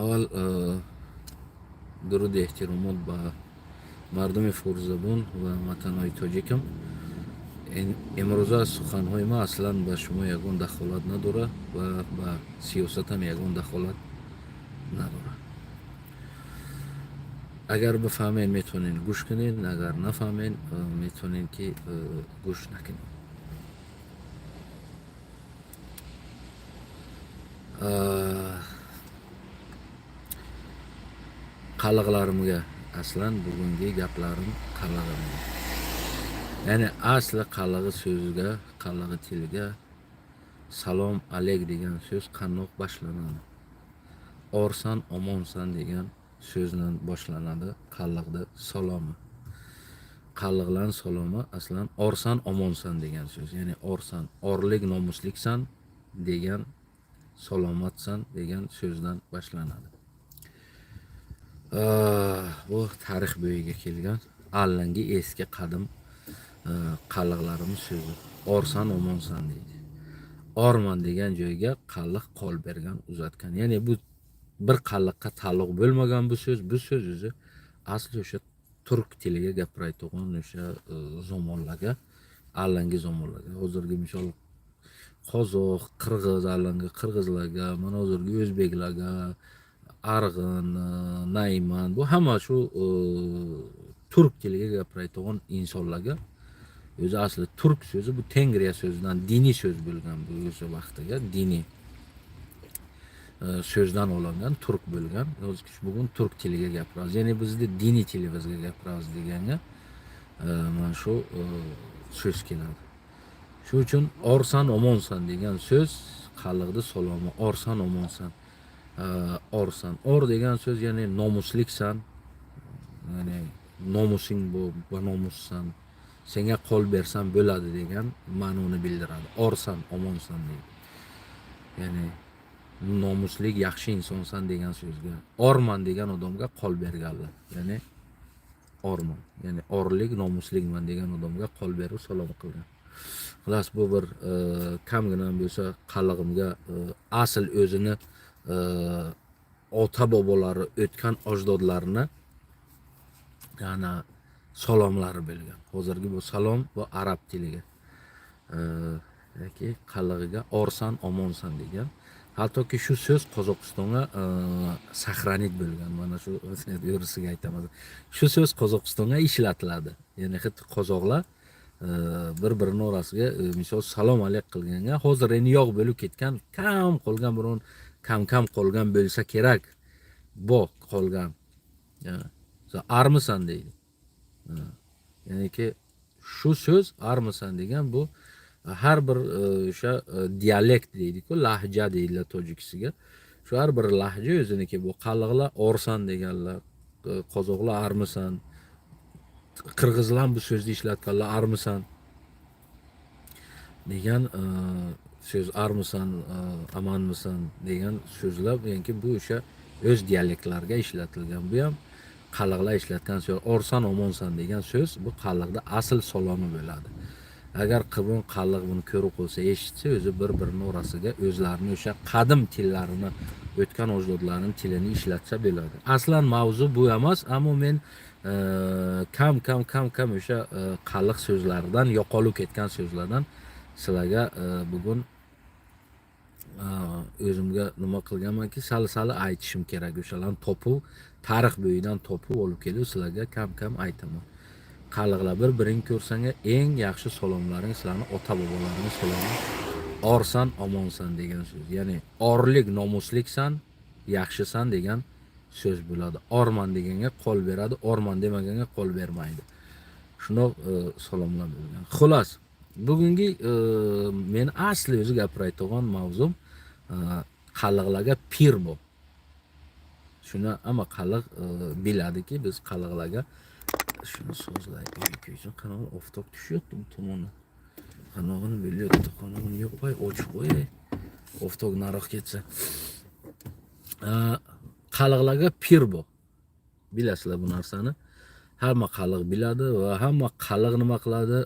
Avval duruд эҳтиромот ба мардуми Фурзабон ва ватанои тоҷикам. Имрӯза суханҳои ман аслан ба шумо ягон дахолат надорад ва ба сиёсатам ягон дахолат надорад. Агар бифаҳмед метавонед гӯш кунед, агар нафаҳмед метавонед ки гӯш накунед. Qalliqlarimga aslan bugungi gaplarim qallig'imga. Ya'ni asli qallig'i so'ziga, qallig'i tiliga salom alayk degan so'z qandoq boshlanadi? Orsan omonsan degan so'zdan boshlanadi qalliqda salomi. Qalliqlan salomi aslan orsan omonsan degan so'z. Ya'ni orsan, orlik nomusliksan degan, salomatsan degan so'zdan boshlanadi. Bu tarix bo'yiga kelgan allangi eski qadim qalliqlarimiz so'zi. Orsan omonsan deydi. Orman degan joyga qalliq qo'l bergan, uzatgan. Ya'ni bu bir qalliqqa ta'lluq bo'lmagan bu so'z o'zi asli o'sha turk tiliga gapirayotgan o'sha zamonlarga, allangi zamonlarga. Hozirgi misol qozoq, qirg'iz, allangi qirg'izlarga, mana hozirgi o'zbeklarga, arg'in, nayman, bu hamma shu turk tiliga gapirayotgan insonlarga o'zi asli turk so'zi bu Tengriya so'zidan diniy so'z bo'lgan, bu o'sha vaqtida diniy so'zdan olingan, turk bo'lgan. Bugun turk tiliga gapiramiz. Ya'ni bizni diniy tilimizga gapiramiz deganga mana shu so'z keladi. Shuning uchun orsan omonsan degan so'z qalliqda salomi, orsan omonsan. Orsan, or degan so'z ya'ni nomusliksan, ya'ni nomusing bu nomussan, senga qo'l bersam bo'ladi degan ma'noni bildiradi. Orsan omonsan deydi. Ya'ni nomuslik, yaxshi insonsan degan so'zga. Orman degan odamga qo'l berganlar. Ya'ni orman, ya'ni orlik, nomuslikman degan odamga qo'l berib salom qilgan. Xullas bu bir kamgina bo'lsa qallig'imga asl o'zini ota bobolari o'tgan ajdodlarini yana salomlari bo'lgan. Hozirgi bu salom bu arab tiliga yoki qallig'iga orsan omonsan degan. Hattoki shu so'z Qozog'istonga sahranit bo'lgan. Mana shu yo'risiga aytaman. Shu so'z Qozog'istonga ishlatiladi. Ya'ni xuddi qozoqlar bir-birini orasiga misol salom alayk qilganga hozir endi yo'q bo'lib ketgan, kam qolgan biron kam qolgan bo'lsa kerak. Bu qolgan. Armisan deydi. Ya'niki shu so'z armisan degan bu har bir o'sha dialekt deydi-ku, lahja deydilar tojikisiga. Shu har bir lahja o'ziniki. Bu qalliqlar orsan deganlar, qozoqlar armisan, qirg'izlar bu so'zni ishlatganlar armisan degan so'z, armisan, amanmisan degan so'zlar, ya'ni bu o'sha o'z dialektlarga ishlatilgan. Bu ham qalliqlar ishlatgan so'z. Orsan omonsan degan so'z bu qalliqda asl salomi bo'ladi. Agar qibon qalliq buni ko'rib qolsa, eshitsa, o'zi bir-birini orasiga o'zlarini o'sha qadim tillarini, o'tgan ajdodlarining tilini ishlatsa bo'ladi. Aslan mavzu bu emas, ammo men kam o'sha qalliq so'zlaridan, yo'qolib ketgan so'zlardan sizlarga bugun o'zimga nima qilganmanki, sal aytishim kerak. O'shalarni topib, tarix bo'yidan topib olib kelib sizlarga kam aytaman. Qalliqlar bir-birini ko'rsanga eng yaxshi salomlaring sizlarning ota bobolaringiz salomi. Orsan omonsan degan so'z. Ya'ni orlik, nomusliksan, yaxshisan degan so'z bo'ladi. Orman deganga qo'l beradi, orman demaganga qo'l bermaydi. Shuni salomlar bo'lgan. Xullas, bugungi men asli o'zi gapirayotgan mavzum qalliqlarga pir bu. Shuni hamma qalliq biladiki, biz qalliqlarga shuni so'zlaydi. Qanaqa oftob tushyapti bu tomondan. Qanog'ini bilyapti, qanog'ini yo'qay, ochib qo'yay. Oftob nariq ketsa. Qalliqlarga pir bu. Bilasizlar bu narsani. Hamma qalliq biladi va hamma qalliq nima qiladi?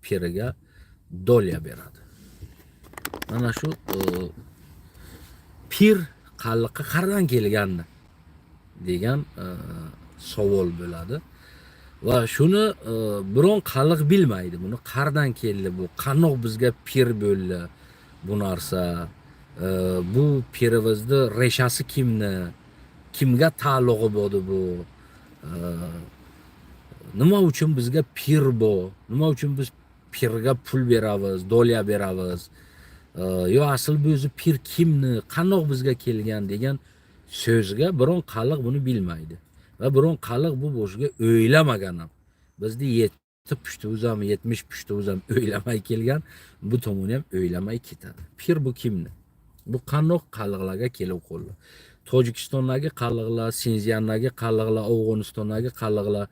Piriga dolya beradi. Mana shu pir qalliqqa qayerdan kelgandi degan savol bo'ladi. Va shuni biron qalliq bilmaydi. Buni qayerdan keldi bu? Qanoq bizga pir bo'ldi bu narsa? Bu pirimizni reshasi kimni? Kimga taalluqi bo'ldi bu? Nima uchun bizga pir bu? Nima uchun biz pirga pul beramiz, dolya beramiz? Yo asl bu o'zi pir kimni, qanoq bizga kelgan degan so'zga biron qalliq buni bilmaydi. Va biron qalliq bu boshiga o'ylamagan ham. Bizni 70 pushtimiz ham 70 pushtimiz ham o'ylamay kelgan, bu tomoni ham o'ylamay ketadi. Pir bu kimni? Bu qanoq qalliqlarga kelib qoldi. Tojikistondagi qalliqlar, Sinziyandagi qalliqlar, Afg'onistondagi qalliqlar,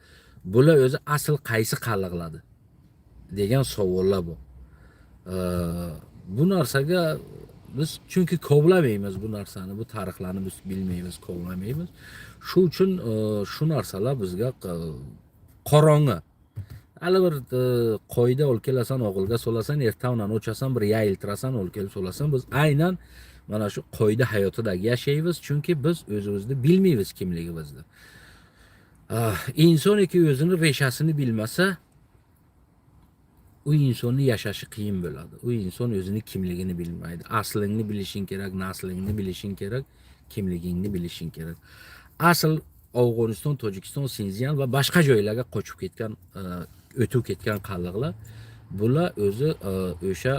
bular o'zi asl qaysi qalliqlardi degan savollar bu. Bu narsaga biz chunki kovlamaymiz bu narsani, bu tarixlarni biz bilmaymiz, kovlamaymiz. Shu uchun shu narsalar bizga qorong'i. Hali bir qo'yda olib kelasan, o'g'ilga solasan, ertadan o'chasan, bir yayiltirasan, olib kelib solasan, biz aynan mana shu qo'yda hayotidagi yashaymiz, chunki biz o'zimizni bilmaymiz kimligimizni. İnsoniki o'zini reshasini bilmasa, u insonni yashashi qiyin bo'ladi. U inson o'zini kimligini bilmaydi. Aslingni bilishing kerak, naslingni bilishing kerak, kimligingni bilishing kerak. Asl Afg'oniston, Tojikiston, Sinziyan va boshqa joylarga qochib ketgan, o'tib ketgan qalliqlar, bular o'zi o'sha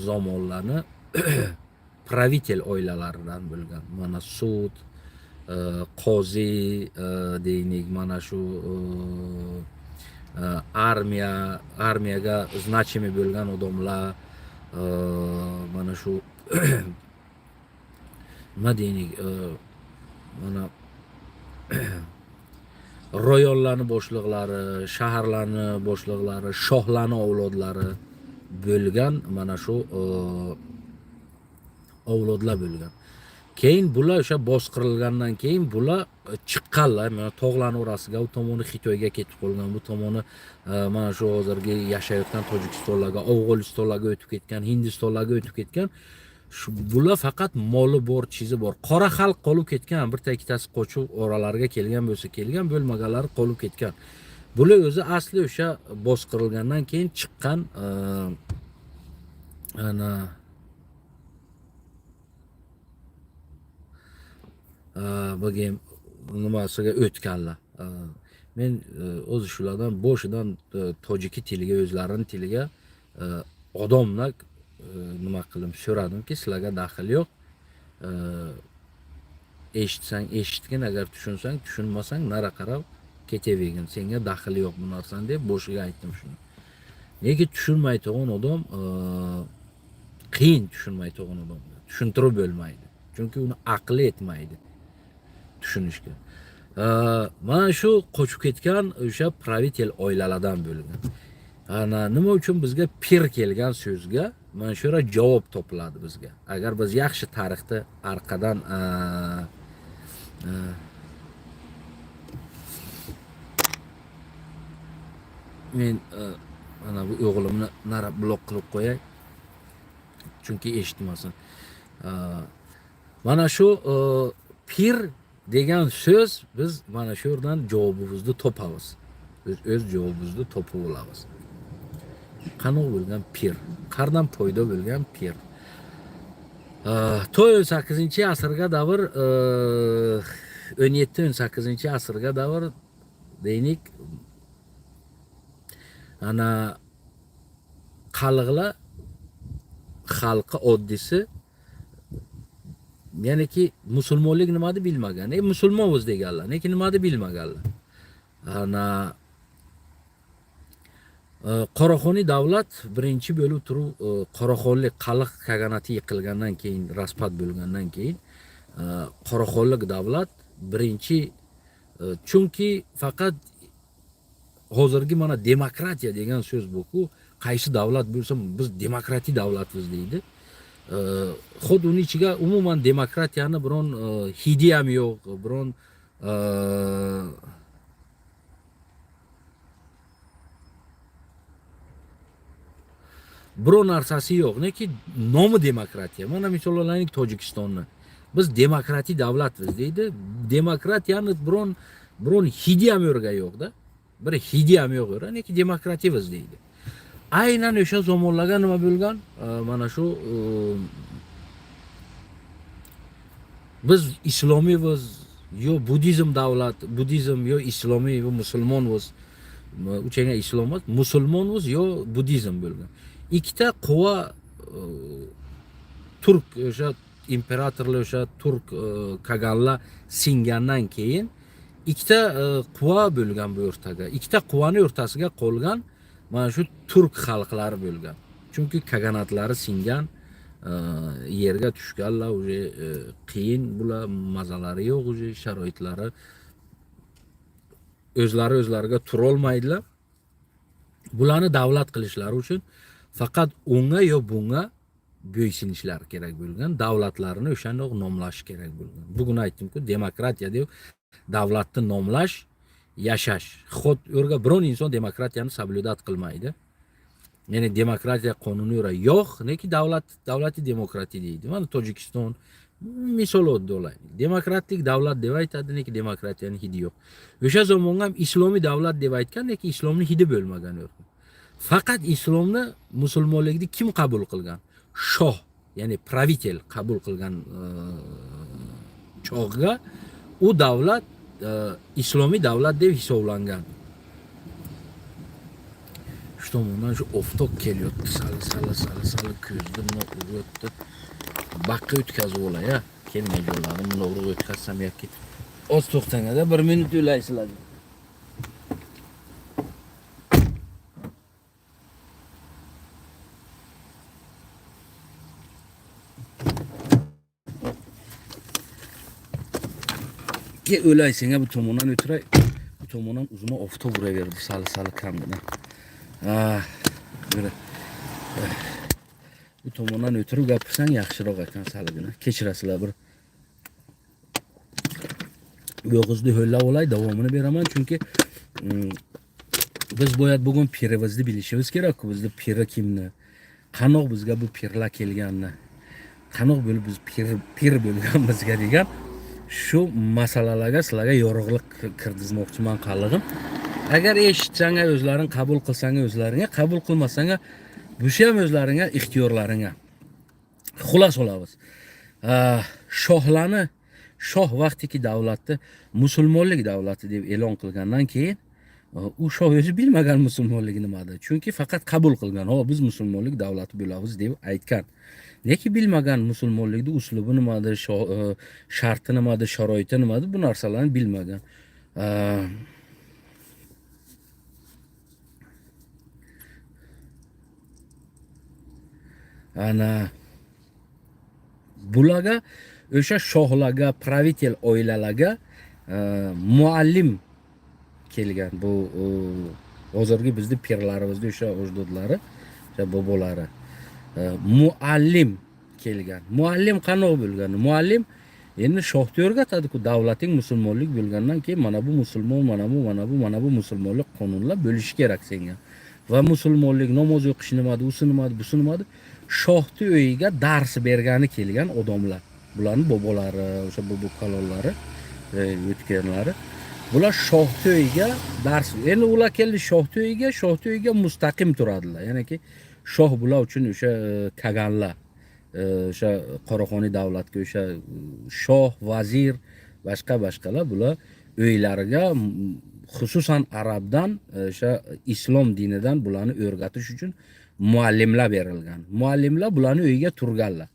zamonlarni pravitel oilalaridan bo'lgan. Mana sud, qozi deylik, mana shu armiyaga значимый bo'lgan odamlar, mana shu nima deylik, mana royonlarni boshliqlari, shaharlarni boshliqlari, shohlarni avlodlari bo'lgan, mana shu avlodlar bo'lgan. Keyin bular o'sha bosqirilgandan keyin bular chiqqanlar, mana tog'larning orasiga, u tomoni Xitoyga ketib qolgan, bu tomoni mana shu hozirgi yashayotgan Tojikistonlarga, Afg'onistonlarga o'tib ketgan, Hindistonlarga o'tib ketgan. Shu bular faqat moli bor, chizi bor. Qora xalq qolib ketgan, birta ikkitasi qochib oralariga kelgan bo'lsa kelgan, bo'lmaganlari qolib ketgan. Bular o'zi asli o'sha bosqirilgandan keyin chiqqan ana bugün nimasiga o'tganlar. Men o'zi shulardan boshidan tojiki tiliga, o'zlarining tiliga odamlar nima qilib so'radimki, sizlarga daxl yo'q. Eshitsang eshitgin, agar tushunsang tushunmasang nara qarab ketavergin. Senga daxli yo'q bu narsani deb boshiga aytdim shuni. Nega tushunmay turgan odam qiyin, tushunmay turgan odam tushuntirib bo'lmaydi. Chunki uni aqli yetmaydi tushunishga. Mana shu qochib ketgan o'sha pravitel oilalardan bo'lgan. Ana nima uchun bizga pir kelgan so'zga mana shu yerda javob topiladi bizga. Agar biz yaxshi tarixni orqadan men mana bu o'g'limni nara blok qilib qo'yay. Chunki eshitmasin. Mana shu pir degan so'z biz mana shu yerdan javobimizni topamiz. O'z javobimizni topib olamiz. Qanoq bo'lgan pir, qardan paydo bo'lgan pir. 18-asrga davr, 17-18-asrga davr deylik, ana qalliqlar xalqi oddisi, ya'ni ki musulmonlik nimani bilmagan. Musulmonmiz deganlar, lekin nimani bilmaganlar. Ana Qoraxoniy davlat birinchi bo'lib turib, Qoraxonlik qalliq kaganati yiqilgandan keyin, raspat bo'lgandan keyin Qoraxonlik davlat birinchi, chunki faqat hozirgi mana demokratiya degan so'z bu-ku, qaysi davlat bo'lsa biz demokratik davlatmiz deydi. Xud uning ichiga umuman demokratiyani biron hidi ham yo'q, biron narsasi yo'q. Neki nomi demokratiya. Mana misol olaylik Tojikistonni. Biz demokratik davlatmiz deydi. Demokratiyani biron hidi ham yo'rga yo'qda. Bir hidi ham yo'q yo'ra, neki demokratimiz deydi. Aynan o'sha zamonlarga nima bo'lgan? Mana shu biz islomiymiz, yo budizm davlat, budizm yo islomiy yo musulmonmiz. Uchenga islom emas, musulmonmiz yo budizm bo'lgan. Ikkita quva turk o'sha imperatorlar o'sha turk kaganlar singandan keyin ikkita quva bo'lgan bu o'rtaga. Ikkita quvani o'rtasiga qolgan mana shu turk xalqlari bo'lgan. Chunki kaganatlari singan yerga tushganlar, o'sha qiyin bular, mazalari yo'q, o'sha sharoitlari o'zlariga tura olmaydilar. Bularni davlat qilishlari uchun faqat unga yo bunga bo'ysunishlari kerak bo'lgan, davlatlarini o'shandoq nomlash kerak bo'lgan. Bugun aytdim-ku, demokratiya deb davlatni nomlash, yashash. Xod o'rga biron inson demokratiyani sabludat qilmaydi. Ya'ni demokratiya qonuni o'ra yo'q, neki davlati demokratiya deydi. Mana Tojikiston misol oddiy olaylik. Demokratik davlat deb aytadi, neki demokratiyaning hidi yo'q. O'sha zamonda ham islomiy davlat deb aytgan, neki islomning hidi bo'lmagan yo'q. Faqat islomni musulmonlikni kim qabul qilgan? Shoh, ya'ni pravitel qabul qilgan chog'ga u davlat islomiy davlat deb hisoblangan. Shu tomondan shu oftob kelyapti, sal ko'zni buni urayapti. Baqqa o'tkazib olay-a. Kelmay yo'llarim, buni urib o'tkazsam yoki oz to'xtangada 1 minut o'ylaysizlar. Ki öyleysen bu tomondan ötüray, bu tomondan uzuma ofta vuraverdi salı kamdına. Böyle bu tomondan ötürü gapirsan yaxshiroq ekan saligina. Kechirasizlar bir. Bu qizni ho'llab olay, davomini beraman chunki biz boyat bugun pirimizni bilishimiz kerak-ku. Bizning piri kimni? Qanoq bizga bu pirlar kelganini? Qanoq bo'lib biz pir bo'lganmizga degan shu masalalarga sizlarga yorug'lik kirgizmoqchiman qalig'im. Agar eshitsang, o'zlaring qabul qilsang o'zlaringga, qabul qilmasang bu ham o'zlaringga ixtiyorlaringga. Xulos olamiz. Shohlarni shoh vaqtiki davlatni musulmonlik davlati deb e'lon qilgandan keyin u shoh o'zi bilmagan musulmonlik nimada. Chunki faqat qabul qilgan, biz musulmonlik davlati bo'lamiz deb aytgan. Neki bilmagan musulmonlikni uslubi nimada, sharti nimada, sharoiti nimada, bu narsalarni bilmagan. Ana bularga o'sha shohlarga, pravitel oilalarga muallim kelgan. Bu hozirgi bizning pirlarimizning o'sha ajdodlari, o'sha bobolari muallim kelgan. Muallim qanoq bo'lgan? Muallim endi shohni o'rgatadi-ku, davlating musulmonlik bo'lgandan keyin mana bu musulmon, mana bu musulmonlik qonunlar bo'lishi kerak senga. Va musulmonlik, namoz o'qish nimadi, usi nimadi, busi nimadi? Shohni uyiga dars bergani kelgan odamlar. Bularning bobolari, o'sha bobo kalollari, o'tganlari. Bular shohni uyiga dars, endi ular keldi shohni uyiga mustaqim turadilar. Ya'ni shoh bular uchun o'sha kaganlar, o'sha Qoraqoni davlatga o'sha shoh, vazir, boshqalar bular uylariga xususan arabdan, o'sha islom dinidan bularni o'rgatish uchun muallimlar berilgan. Muallimlar bularni uyiga turganlar.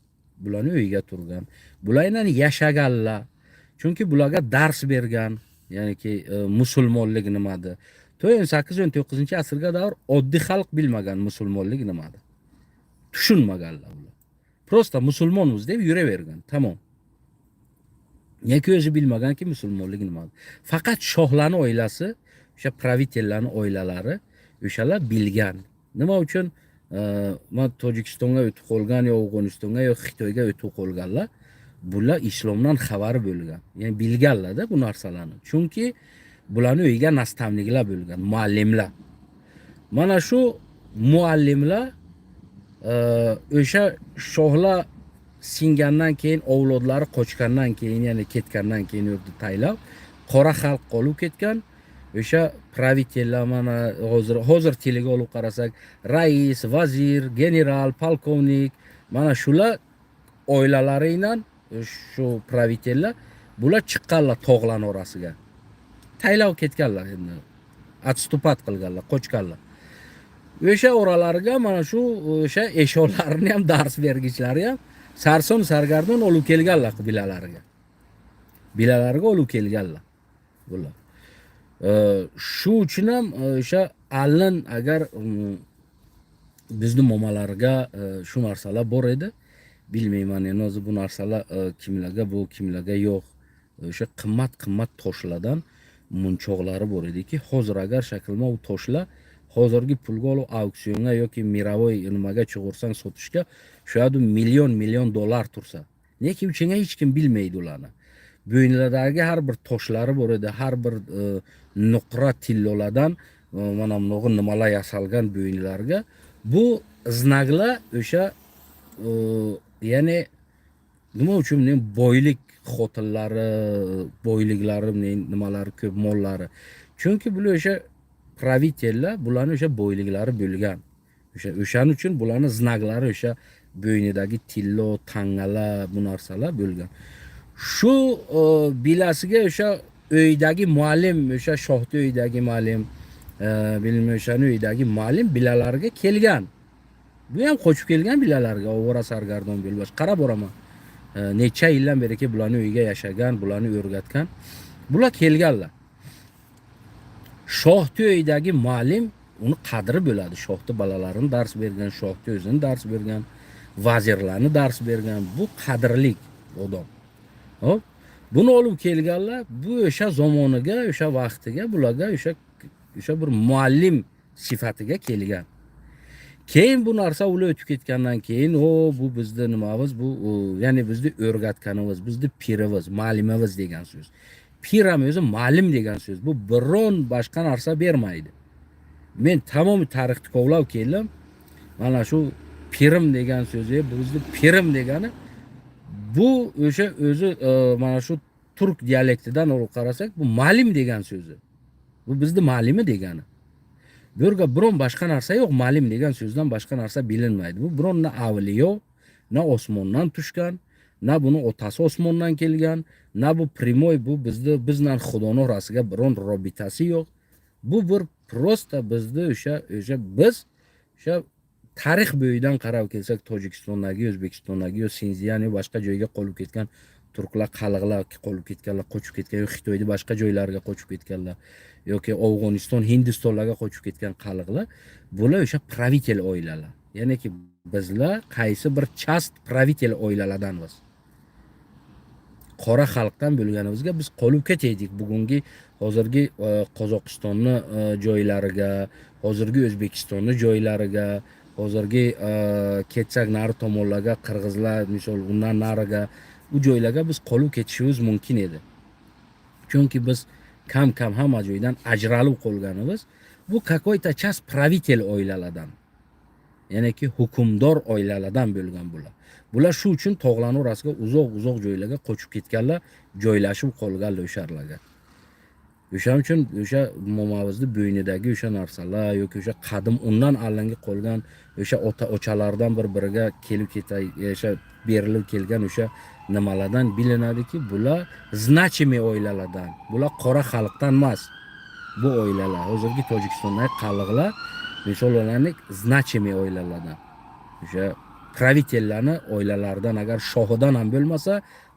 Bular bilan yashaganlar. Chunki bularga dars bergan, ya'niki musulmonlik nimada. 18-19 asrga davr oddiy xalq bilmagan musulmonlik nimada. Tushunmaganlar ular. Prosta musulmonmiz deb yuravergan. Tamom. Neki o'zi bilmaganki musulmonlik nimada. Faqat shohlarning oilasi, o'sha pravitellarning oilalari o'shalar bilgan. Nima uchun men Tojikistonga o'tib qolgan yo Afg'onistonga yo Xitoyga o'tib qolganlar, bular islomdan xabari bo'lgan. Ya'ni bilganlar-da bu narsalarni. Chunki bularning uyiga nastavniklar bo'lgan, muallimlar. Mana shu muallimlar o'sha shohlar singandan keyin avlodlari qochgandan keyin, ya'ni ketgandan keyin yurtni taylab, qora xalq qolib ketgan. O'sha pravitellar mana hozir tiliga olib qarasak, rais, vazir, general, polkovnik, mana shular oilalari bilan shu pravitellar bular chiqqanlar tog'larning orasiga. Taylab ketganlar endi. Отступат qilganlar, qochganlar. O'sha oralariga mana shu o'sha eshonlarni ham dars bergichlari ham sarson sargardon olib kelganlar bilalariga. Bilalariga olib kelganlar bular. Shu uchun ham o'sha allin agar bizni momalarga shu narsalar bor edi, bilmayman endi o'zi bu narsalar kimlarga bu, kimlarga yo'q. O'sha qimmat toshlardan munchoqlari bor ediki, hozir agar shaklma u toshlar hozirgi pulga olib auksionga yoki miravoy nimaga chiqarsang sotishga shoyad million dollar tursa, lekin uchinga hech kim bilmaydi ularni. Bo'yinlardagi har bir toshlari bor edi, har bir nuqra tillolardan mana bunaqa nimalar yasalgan bo'yinlarga. Bu znaklar o'sha ya'ni nima uchun boylik xotinlari, boyliklari, nimalari ko'p, mollari. Chunki bular o'sha pravitellar bularning o'sha boyliklari bo'lgan. O'shaning uchun bularning znaklari o'sha bo'ynidagi tillo, tangalar, bu narsalar bo'lgan. Shu bilasiga o'sha uydagi muallim, o'sha shohda uydagi muallim, bilmem o'shaning uydagi muallim bilalariga kelgan. Bu ham qochib kelgan bilalariga, ovora sargardon bo'lib. Qarab boraman. Necha yildan beriki bularning uyiga yashagan, bularni o'rgatgan. Bular kelganlar. Shohda uydagi muallim uni qadri bo'ladi. Shohda balalarini dars bergan, shohda o'zini dars bergan, vazirlarni dars bergan. Bu qadrli odam. Hop. Buni olib kelganlar, bu o'sha zamoniga, o'sha vaqtiga bularga o'sha bir muallim sifatiga kelgan. Keyin bu narsa ular o'tib ketgandan keyin, bu bizning nimamiz, bu ya'ni bizning o'rgatganimiz, bizning pirimiz, muallimimiz degan so'z. Pir ham o'zi muallim degan so'z. Bu biron boshqa narsa bermaydi. Men tamomiy tarixni kovlab keldim. Mana shu pirim degan so'zi, bu bizning pirim degani bu o'sha o'zi mana shu turk dialektidan olib qarasak, bu muallim degan so'zi. Bu bizning muallimi degani. Bu yerga biron boshqa narsa yo'q, muallim degan so'zdan boshqa narsa bilinmaydi. Bu biron na avliyo, na osmondan tushgan, na buni otasi osmondan kelgan, na bu primoy, bu bizdan Xudoning orasiga biron robitasi yo'q. Bu bir prosta bizni o'sha biz o'sha tarix bo'yidan qarab kelsak, Tojikistondagi, O'zbekistondagi, Sinziyani boshqa joyga qolib ketgan turklar, qaliqlar qolib ketganlar, qochib ketgan, Xitoyda boshqa joylarga qochib ketganlar, yoki Afg'oniston, Hindistonlarga qochib ketgan qaliqlar, bular o'sha pravitel oilalar. Ya'niki bizlar qaysi bir chast pravitel oilalardanmiz. Qora xalqdan bo'lganimizga biz qolib ketaydik. Bugungi hozirgi Qozog'istonni joylariga, hozirgi O'zbekistonni joylariga, hozirgi ketsak nari tomonlarga, qirg'izlar, misol undan nariga, u joylarga biz qolib ketishimiz mumkin edi. Chunki biz kam hamma joydan ajralib qolganimiz, bu какой-то chas pravitel oilalardan. Ya'niki hukmdor oilalardan bo'lgan bular. Bular shu uchun tog'larning orasiga uzoq joylarga qochib ketganlar, joylashib qolganlar o'shalarga. O'shaning uchun o'sha momamizni bo'ynidagi o'sha narsalar yoki o'sha qadim undan allangi qolgan o'sha ota-ochalardan bir-biriga kelib ketay, o'sha berilib kelgan o'sha nimalardan bilinadiki, bular значимый oilalardan. Bular qora xalqdan emas. Bu oilalar hozirgi Tojikistondagi qaliqlar misollarning значимый oilalardan. O'sha pravitellarni oilalaridan agar shohidan ham bo'lmasa,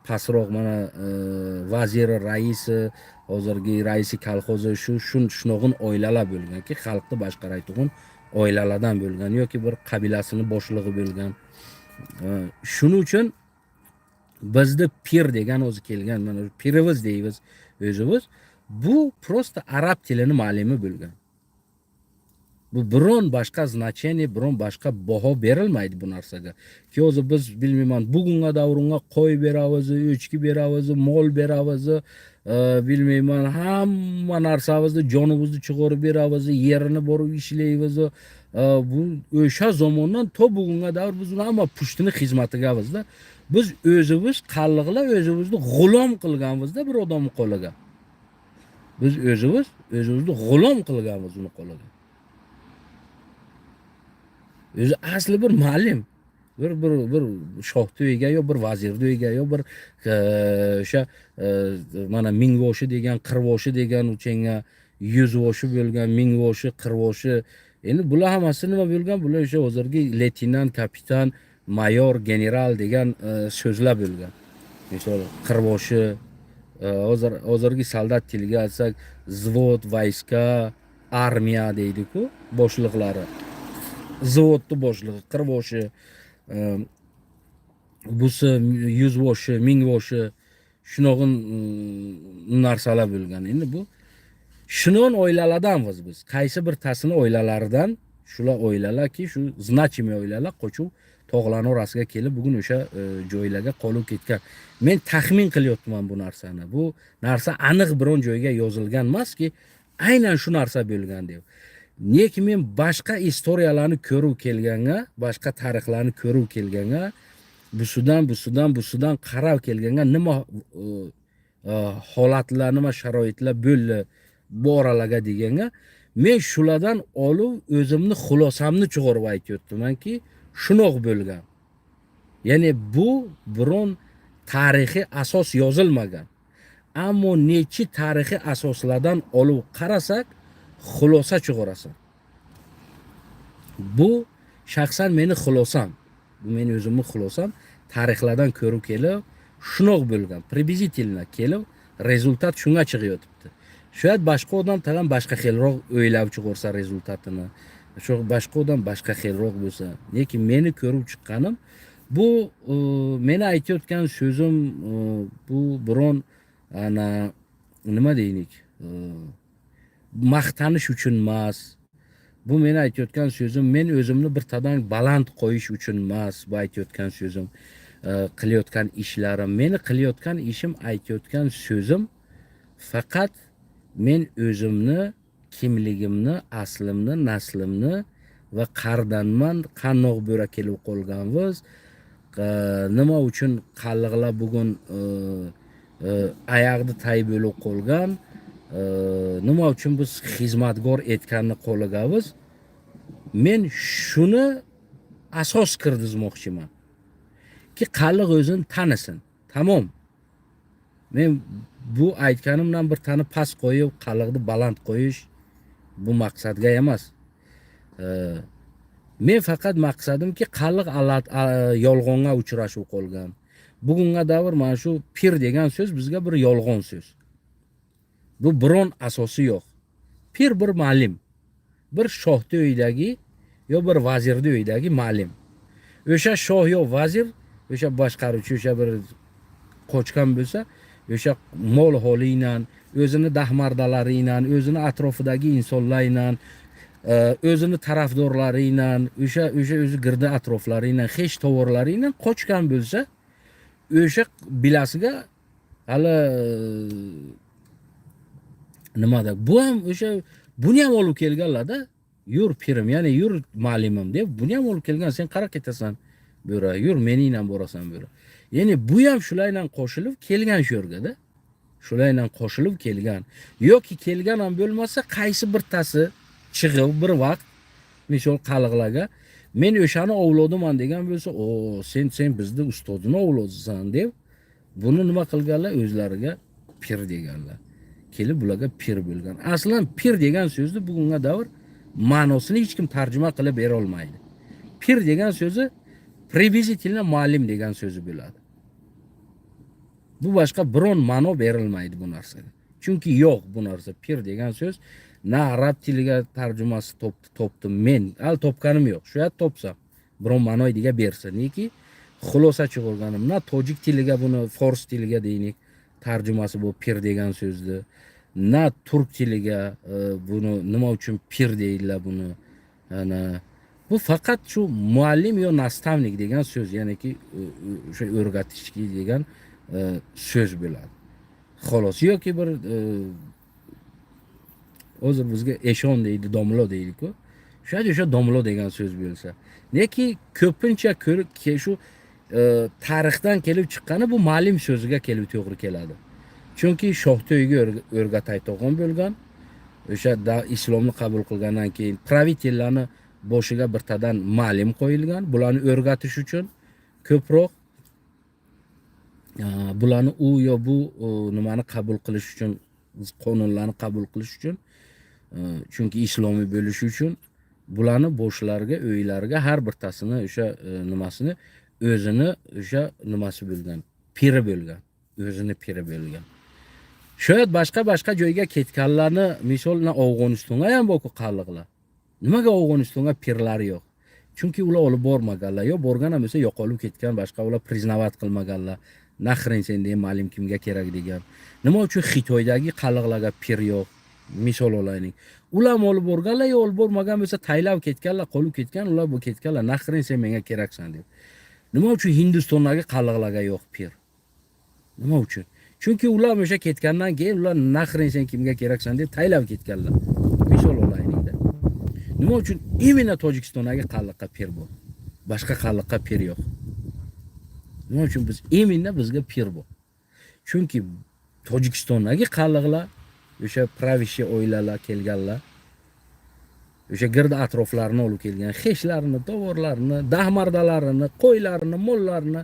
pastroq mana vaziri, raisi, hozirgi raisi kolxozi shunog'in oilalar bo'lganki, xalqni boshqaraydigan oilalardan bo'lgan yoki bir qabilasini boshlig'i bo'lgan. Shuning uchun bizda pir degan o'zi kelgan, mana pirimiz deymiz o'zimiz. Bu prosta arab tilining muallimi bo'lgan. Bu biron boshqa значение, biron boshqa baho berilmaydi bu narsaga. Ki o'zi biz bilmayman, bugunga davringa qo'y beramiz, o'chki beramiz, mol beramiz, bilmayman, hamma narsamizni, jonimizni chiqarib beramiz, yerini borib ishlaymiz. Bu o'sha zamondan to bugunga davr biz uni hamma pushtini xizmatigamiz-da. Biz o'zimiz qalliqlar o'zimizni g'ulom qilganmizda bir odamning qo'liga. Biz o'zimizni g'ulom qilganmiz uni qo'liga. O'zi asli bir muallim. Bir shohni uyiga yo bir vazirni uyiga yo bir o'sha mana mingvoshi degan, qirvoshi degan uchenga yuzvoshi bo'lgan, mingvoshi, qirvoshi. Endi bular hammasi nima bo'lgan? Bular o'sha hozirgi leytenant, kapitan, mayor, general degan so'zlar bo'lgan. Misol qirvoshi, hozirgi soldat tiliga aytsak, zvod, vayska, armiya deydi-ku, boshliqlari. Zavodni boshlig'i, qirvoshi, busi yuzvoshi, mingvoshi shunaqa narsalar bo'lgan. Endi bu shunon oilalardanmiz biz. Qaysi bir tasini oilalaridan shular oilalarki, shu значимый oilalar qo'chuv tog'larning orasiga kelib, bugun o'sha joylarga qolib ketgan. Men taxmin qilyapman bu narsani. Bu narsa aniq biron joyga yozilgan emaski, aynan shu narsa bo'lgan deb. Neki men boshqa istoriyalarni ko'rib kelganga, boshqa tarixlarni ko'rib kelganga, busidan qarab kelganga nima holatlar, nima sharoitlar bo'ldi bu oralarga deganga, men shulardan olib o'zimni xulosamni chiqarib aytyapmanki, shunoq bo'lgan. Ya'ni bu biron tarixiy asos yozilmagan. Ammo nechi tarixiy asoslardan olib qarasak, xulosa chiqarasan. Bu shaxsan meni xulosam. Bu meni o'zimning xulosam. Tarixlardan ko'rib kelib, shunoq bo'lgan. Приблизительно kelib, rezultat shunga chiqyapti. Shoyat boshqa odam tag'in boshqa xilroq o'ylab chiqarsa rezultatini. Shu boshqa odam boshqa xilroq bo'lsa, lekin meni ko'rib chiqqanim bu meni aytayotgan so'zim bu biron ana nima deylik? Maqtanish uchun emas. Bu meni aytayotgan so'zim men o'zimni bir tadan baland qo'yish uchun emas. Bu aytayotgan so'zim, qilayotgan ishlarim, meni qilayotgan ishim, aytayotgan so'zim faqat men o'zimni, kimligimni, aslimni, naslimni va qardanman, qandoq bo'ra kelib qolganmiz, nima uchun qalliqlar bugun oyoqda tay bo'lib qolgan, nima uchun biz xizmatgor etganni qo'ligamiz, men shuni asos kirdizmoqchiman ki qalliq o'zini tanisin. Tamom. Men bu aytganimdan bir tani past qo'yib, qalliqni baland qo'yish bu maqsadga emas. Men faqat maqsadimki qalliq yolg'onga uchrashib qolgan. Bugunga davr mana shu pir degan so'z bizga bir yolg'on so'z. Bu biron asosi yo'q. Pir bir muallim. Bir shohni uyidagi yo bir vazirni uyidagi muallim. O'sha shoh yo vazir, o'sha boshqaruvchi, o'sha bir qochgan bo'lsa, o'sha mol holi bilan, o'zini dahmardalari bilan, o'zini atrofidagi insonlar bilan, o'zini tarafdorlari bilan, o'sha o'zi girdi atroflari bilan, hech tovarlari bilan qochgan bo'lsa, o'sha bilasiga hali nimada bu ham o'sha buni ham olib kelganlarda, yur pirim, ya'ni yur muallimim deb buni ham olib kelgan, sen qara ketasan bu yerga, yur meni bilan borasan bu yerga. Ya'ni bu ham shular bilan qo'shilib kelgan shu yerga-da. Shular bilan qo'shilib kelgan. Yoki kelgan ham bo'lmasa, qaysi birtasi chiqib bir vaqt misol qalliqlarga men o'shani ovlodiman degan bo'lsa, "O, sen bizni ustozini ovlodisan" deb buni nima qilganlar, o'zlariga pir deganlar. Kelib bularga pir bo'lgan. Aslan pir degan so'zni bugunga davr ma'nosini hech kim tarjima qilib bera olmaydi. Pir degan so'zi приблизительно muallim degan so'zi bo'ladi. Bu boshqa biron ma'no berilmaydi bu narsaga. Chunki yo'q bu narsa. Pir degan so'z na arab tiliga tarjimasi topdim men. Al topganim yo'q. Shu yerda topsam biron ma'no dega bersa, neki xulosa chiqarganim. Na tojik tiliga buni fors tiliga deylik tarjimasi bu pir degan so'zni. Na turk tiliga buni nima uchun pir deydilar buni. Ana bu faqat shu muallim yo nastavnik degan so'z, ya'niki o'sha o'rgatishki degan so'z bo'ladi. Xolos, yoki bir hozir bizga eshon deydi, domlo deydi-ku. O'sha domlo degan so'z bo'lsa. Neki ko'pincha shu tarixdan kelib chiqqani bu ma'lim so'ziga kelib to'g'ri keladi. Chunki Shohto'yga o'rgataytog'on bo'lgan. O'sha islomni qabul qilgandan keyin pravitellarni boshiga birtadan ma'lim qo'yilgan. Bularni o'rgatish uchun ko'proq bularni u yo bu nimani qabul qilish uchun, qonunlarni qabul qilish uchun, chunki islomiy bo'lishi uchun bularni boshlariga, uylariga har birtasini o'sha nimasini o'zini o'sha nimasi bo'lgan, piri bo'lgan, o'zini piri bo'lgan. Shoyat boshqa joyga ketganlarni, misolna Afg'onistonga ham boku qalliqlar. Nimaga Afg'onistonga pirlari yo'q? Chunki ular olib bormaganlar, yo borgan ham bo'lsa yo'qolib ketgan, boshqa ular priznavat qilmaganlar. Nahrin sen degan ma'lum kimga kerak degan. Nima uchun Xitoydagi qalliqlarga pir yo'q? Misol olaylik. Ular olib borganlar, yo olib bormagan bo'lsa taylab ketganlar, qolib ketgan, ular bu ketganlar. Nahrin sen menga keraksan deb. Nima uchun Hindistondagi qalliqlarga yo'q pir? Nima uchun? Chunki ular o'sha ketgandan keyin ular nahrin sen kimga keraksan deb taylab ketganlar. Misol olaylik-da. Nima uchun imенно Tojikistondagi qalliqqa pir bor? Boshqa qalliqqa pir yo'q. Nima uchun biz imенно bizga pir bor? Chunki Tojikistondagi qalliqlar o'sha pravishi oilalar kelganlar. O'sha girda atroflarini olib kelgan, xeshlarini, tovarlarini, dahmardalarini, qo'ylarini, mollarini,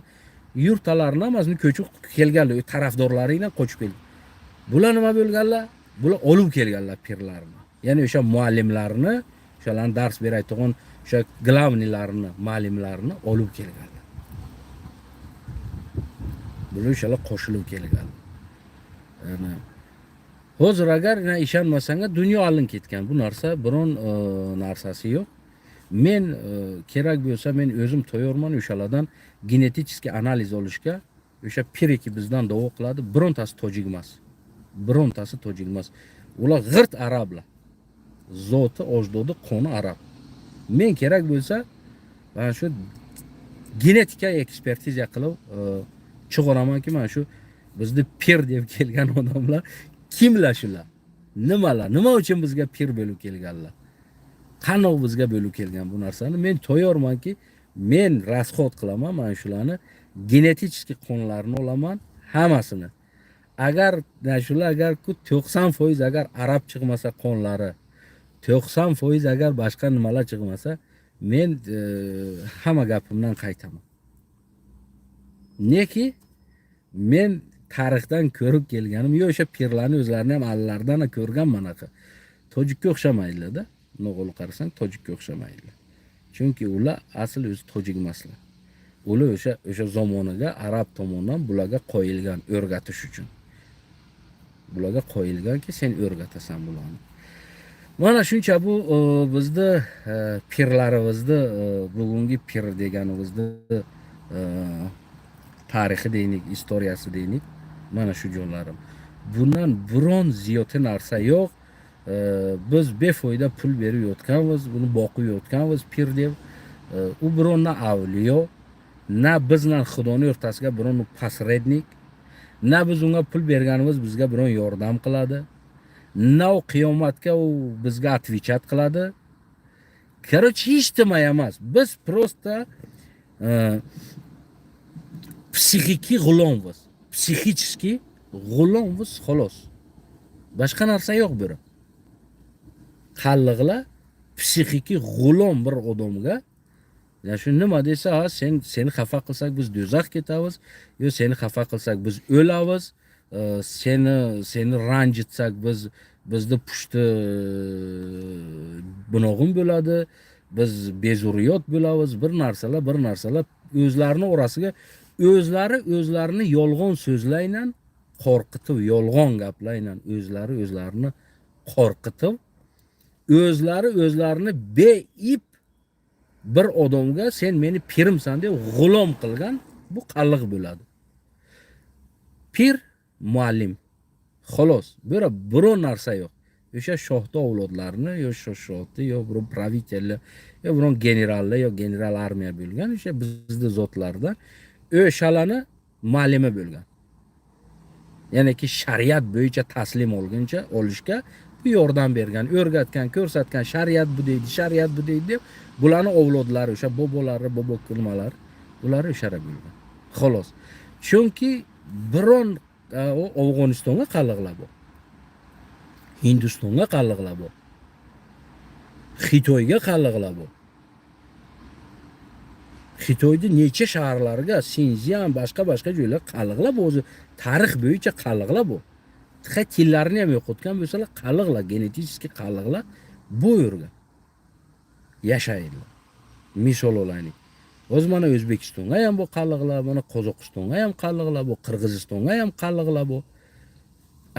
yurtalarini hammasini ko'chib kelganlar, tarafdorlari bilan qochib kelgan. Bular nima bo'lganlar? Bular olib kelganlar pirlarni. Ya'ni o'sha muallimlarni, o'shalarni dars berayotgan o'sha glavnilarni, ma'limlarni olib kelganlar. Bular o'shalar qo'shilib kelgan. Ana hozir agar ishonmasanga dunyo alin ketgan. Bu narsa biron narsasi yo'q. Men kerak bo'lsa men o'zim tayyorman o'shalardan genetik analiz olishga. O'sha piriki bizdan da'vo qiladi, birontasi tojik emas. Birontasi tojik emas. Ular g'irt arablar. Zoti, ojdodi, qoni arab. Men kerak bo'lsa mana shu genetika ekspertiza qilib chiqaramanki, mana shu bizni pir deb kelgan odamlar kimlar shular? Nimalar? Nima uchun bizga pir bo'lib kelganlar? Qanoq bizga bo'lib kelgan bu narsani men tayyormanki, men rasxod qilaman mana shularni, genetik qonlarini olaman hammasini. Agar shular agar 90% agar arab chiqmasa qonlari, 90% agar boshqa nimalar chiqmasa, men hamma gapimdan qaytaman. Neki men tarixdan ko'rib kelganim, yo o'sha pirlarni o'zlarini ham allardan ko'rganman aka. Tojikka o'xshamaydi-da. No'g'il qarasang tojikka o'xshamaydi. Chunki ular asl o'zi tojik emaslar. Ular o'sha zamoniga arab tomonidan bularga qo'yilgan o'rgatish uchun. Bularga qo'yilganki, sen o'rgatasan bularni. Mana shuncha bu bizda pirlarimizni bugungi pir deganimizni tarixi deylik, istoriyasi deylik. Mana shu jonlarim. Bundan biron ziyoti narsa yo'q. Biz befoyda pul berib yotganmiz, buni boqib yotganmiz pir deb. U bironna avliyo, na bizdan Xudoning o'rtasiga biron posrednik, na biz unga pul berganimiz bizga biron yordam qiladi. Na u qiyomatga u bizga atvicat qiladi. Короче, hech nima emas. Biz prosta psixiki g'ulommiz. Psixически g'ulommiz xolos. Boshqa narsa yo'q bura. Qalliqlar psixiki g'ulom bir odamga, ya shu nima desa, seni xafa qilsak biz do'zax ketamiz, yo seni xafa qilsak biz o'lamiz, seni ranjitsak bizni pushti bunog'im bo'ladi, biz bezuriyot bo'lamiz, bir narsalar o'zlarini orasiga o'zlarini yolg'on so'zlaynan qo'rqitib, yolg'on gaplaynan o'zlarini qo'rqitib, o'zlarini beip bir odamga sen meni pirimsan deb g'ulom qilgan bu qalliq bo'ladi. Pir muallim. Xolos, biron narsa yo'q. O'sha shohda avlodlarini yo shohdi yo bir pravitellar yo biron generallar yo general armiya bo'lgan, o'sha bizning zotlardan o'shalarni muallimi bo'lgan. Ya'ni ki shariat bo'yicha taslim olishga bu yordam bergan, o'rgatgan, ko'rsatgan, shariat bu deydi deb bularni avlodlari, o'sha bobolari, bobo nimalar ular ishara bo'lgan. Xolos. Chunki biron Afg'onistonga qalliqlar bor. Hindistonga qalliqlar bor. Xitoyga qalliqlar bor. Xitoyda necha shaharlarga, Sinjian, boshqa joylar qalliqlar bor. O'zi tarix bo'yicha qalliqlar bor. Hatto tillarni ham yo'qotgan bo'lsalar, qalliqlar, genetik qalliqlar bu yerga yashaydilar. Misol olaylik. O'z mana O'zbekistonga ham bu qalliqlar, mana Qozog'istonga ham qalliqlar bu, Qirg'izistonga ham qalliqlar bu.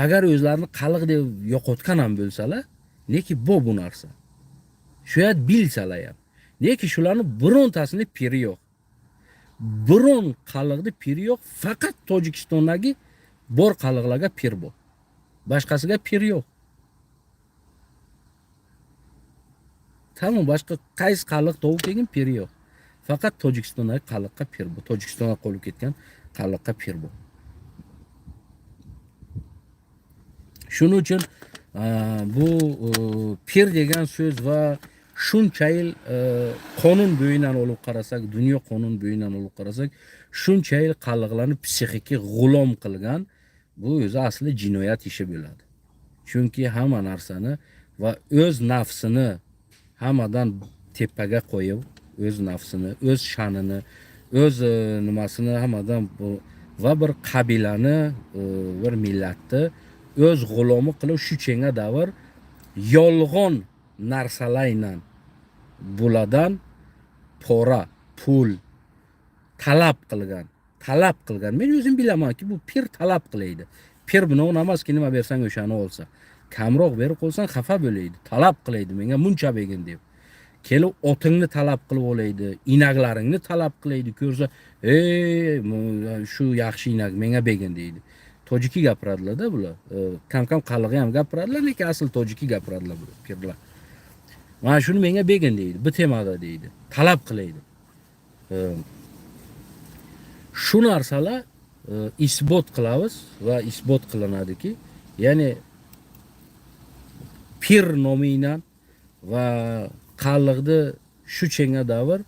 Agar o'zlarini qalliq deb yo'qotgan ham bo'lsalar, lekin bu narsa. Shoyat bilsalar ham. Lekin shularning birontasini piri yo'q. Biron qalliqni piri yo'q, faqat Tojikistondagi bor qalliqlarga pir bor. Boshqasiga pir yo'q. Tamam, boshqa qaysi qalliq topib kelgan piri yo'q. Faqat Tojikistondagi qalliqqa pir bu. Tojikistonga qolib ketgan qalliqqa pir bu. Shuning uchun bu pir degan so'z va shuncha yil qonun bo'yidan olib qarasak, dunyo qonun bo'yidan olib qarasak, shuncha yil qalliqlarni psixiki g'ulom qilgan, bu o'zi asli jinoyat ishi bo'ladi. Chunki hamma narsani va o'z nafsini hammadan tepaga qo'yib, o'z nafsini, o'z sha'nini, o'z nimasini hammadan va bir qabilani, bir millatni o'z g'ulomi qilib shu chenga davr yolg'on narsalardan bulardan pora, pul talab qilgan. Men o'zim bilamanki, bu pir talab qilaydi. Pir buni emas ki nima bersang o'shani olsa. Kamroq berib qo'ysang xafa bo'laydi. Talab qilaydi, menga muncha begin deb. Kelib otingni talab qilib olaydi, inaklaringni talab qilaydi, ko'rsa, shu yaxshi inak menga begin deydi. Tojiki gapiradilar-da bular. Kam qallig'i ham gapiradilar, lekin asl tojiki gapiradilar bular pirlar. Mana shuni menga begin deydi, bu temada deydi. Talab qilaydi. Shu narsalar isbot qilamiz va isbot qilinadiki, ya'ni pir nomidan va qalliqni shu chenga davr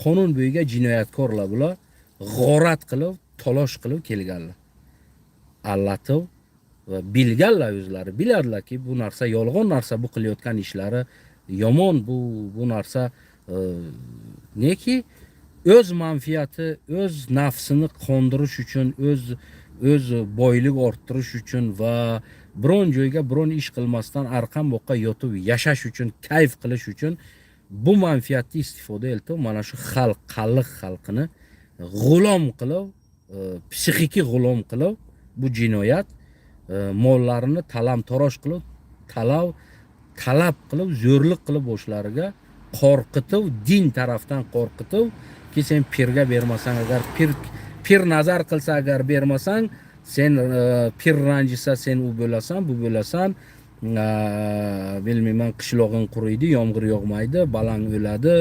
qonun bo'yicha jinoyatkorlar bular g'orat qilib, talosh qilib kelganlar. Allatib va bilganlar, o'zlari biladilarki, bu narsa yolg'on narsa, bu qilayotgan ishlari yomon, bu narsa neki o'z manfaati, o'z nafsini qondirish uchun, o'z boylik orttirish uchun va biron joyga biron ish qilmasdan arqam boqqa yotib yashash uchun, kayf qilish uchun bu manfaatni istifoda etib, mana shu qalliq xalqini g'ulom qilib, psixiki g'ulom qilib, bu jinoyat, mollarini talam-tarosh qilib, talab qilib, zo'rlik qilib boshlariga qo'rqitib, din tarafdan qo'rqitib, ki sen pirga bermasang, agar pir nazar qilsa, agar bermasang, sen pir ranjisa, sen u bo'lasan, bu bo'lasan, bilmayman, qishlog'ing quriydi, yomg'ir yog'maydi, balang o'ladi,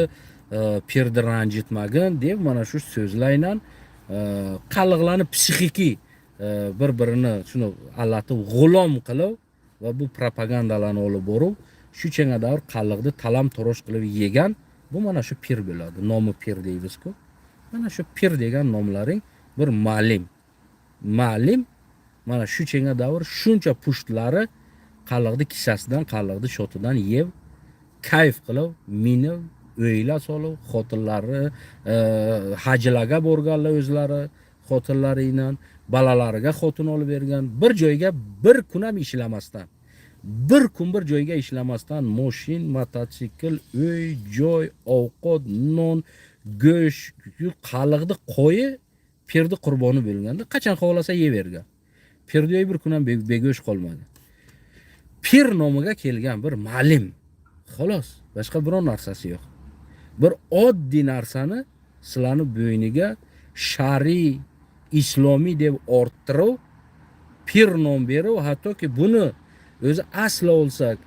pirni ranjitmagin deb mana shu so'zlardan qalliqlarni psixiki bir-birini shuni allatib g'ulom qilib va bu propagandalarni olib borib, shu chenga davr qalliqni talam-tarosh qilib yegan, bu mana shu pir bo'ladi. Nomi pir deymiz-ku. Mana shu pir degan nomlaring bir ma'lim mana shu chenga davr shuncha pushtlari qalliqni kissasidan, qalliqni shotidan yeb, kayf qilib, minib, o'yla solib, xotinlari hajlarga borganlar o'zlari, xotinlari bilan balalariga xotin olib bergan, bir joyga bir kun ham ishlamasdan, bir kun bir joyga ishlamasdan, mashin, mototsikl, uy, joy, ovqat, non, go'sht, qalliqni qo'yi pirni qurboni bo'lganda, qachon xohlasa yevergan. Pirda bir kun ham bego'sh qolmagan. Pir nomiga kelgan bir ma'lim. Xolos, boshqa biron narsasi yo'q. Bir oddiy narsani sizlarning bo'yniga shariy, islomiy deb orttirib, pir nom berib, hattoki buni o'zi asli olsak,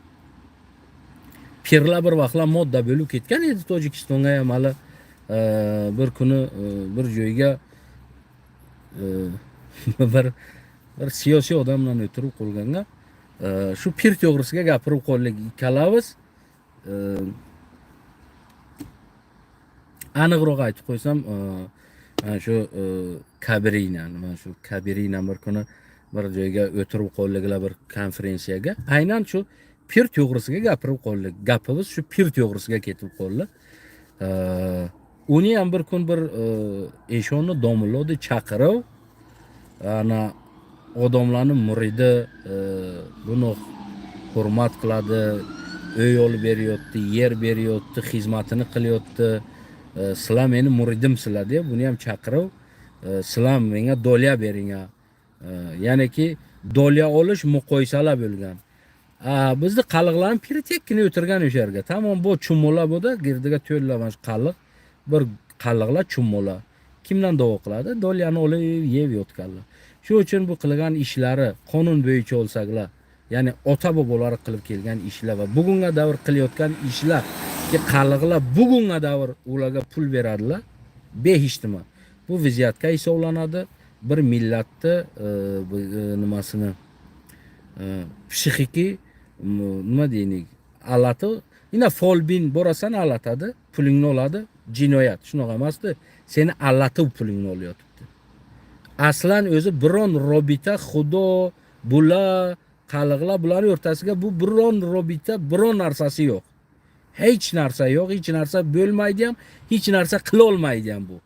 pirlar bir vaqtlar modda bo'lib ketgan edi Tojikistonga ham hali bir kuni bir joyga bir siyosiy odam bilan o'tirib qolganga shu pir to'g'risiga gapirib qoldik ikkalamiz. aniqroq aytib qo'ysam, mana shu Kabirina, mana shu Kabirina bir kuni bir joyga o'tirib qoldilar bir konferensiyaga. Aynan shu pir to'g'risiga gapirib qoldik. Gapimiz shu pir to'g'risiga ketib qoldi. Uni ham bir kun bir eshonni domlodi chaqirib, ana odamlarning muridi buni hurmat qiladi, uy olib beryapti, yer beryapti, xizmatini qilyapti. Sizlar meni muridimsizlar deb buni ham chaqirib, sizlar menga dolya bering. Ya'niki dolya olish muqoyisalar bo'lgan. Bizni qaliqlarning piri tekkina o'tirgan o'sha yerga. Tamom bu chummolar bo'ldi, girdiga to'llagan qaliq, bir qaliqlar chummolar. Kimdan da'vo qiladi? Dolyani olib yeb yotganlar. Shu uchun bu qilgan ishlari qonun bo'yicha olsaklar, ya'ni ota bobolari qilib kelgan ishlar va bugunga davr qilayotgan ishlar ki qaliqlar bugunga davr ularga pul beradilar, behishtima. Bu vaziyatga hisoblanadi. Bir millatni nimasini psixiki nima deylik, alati, yine folbin borasan alatadi, pulingni oladi, jinoyat. Shunaqa emasdi. Seni allatib pulingni olyotibdi. Aslan o'zi biron robita xudo bular qaliqlar bularning o'rtasiga bu biron robita, biron narsasi yo'q. Hech narsa yo'q, hech narsa bo'lmaydi ham, hech narsa qila olmaydi ham bu.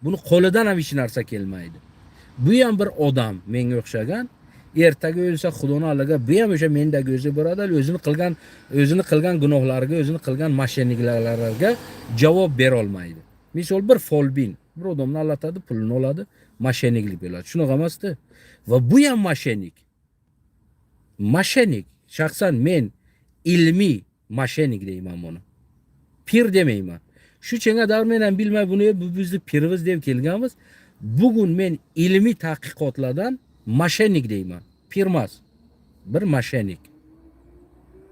Buni qo'lidan ham hech narsa kelmaydi. Bu ham bir odam menga o'xshagan. Ertaga o'lsa xudoni alaga bu ham o'sha mendagi o'zi birodar, o'zini qilgan gunohlariga, o'zini qilgan mashinalarga javob bera olmaydi. Misol bir folbin, bir odamni allatadi, pulini oladi, mashinalik bo'ladi. Shunaqa emasdi. Va bu ham mashinik. Mashinik, shaxsan men ilmiy mashinik deyman buni. Pir demayman. Shu chenga davr men ham bilmay buni bu bizni pirimiz deb kelganmiz. Bugun men ilmiy tadqiqotlardan mashinik deyman. Pirmas. Bir mashinik.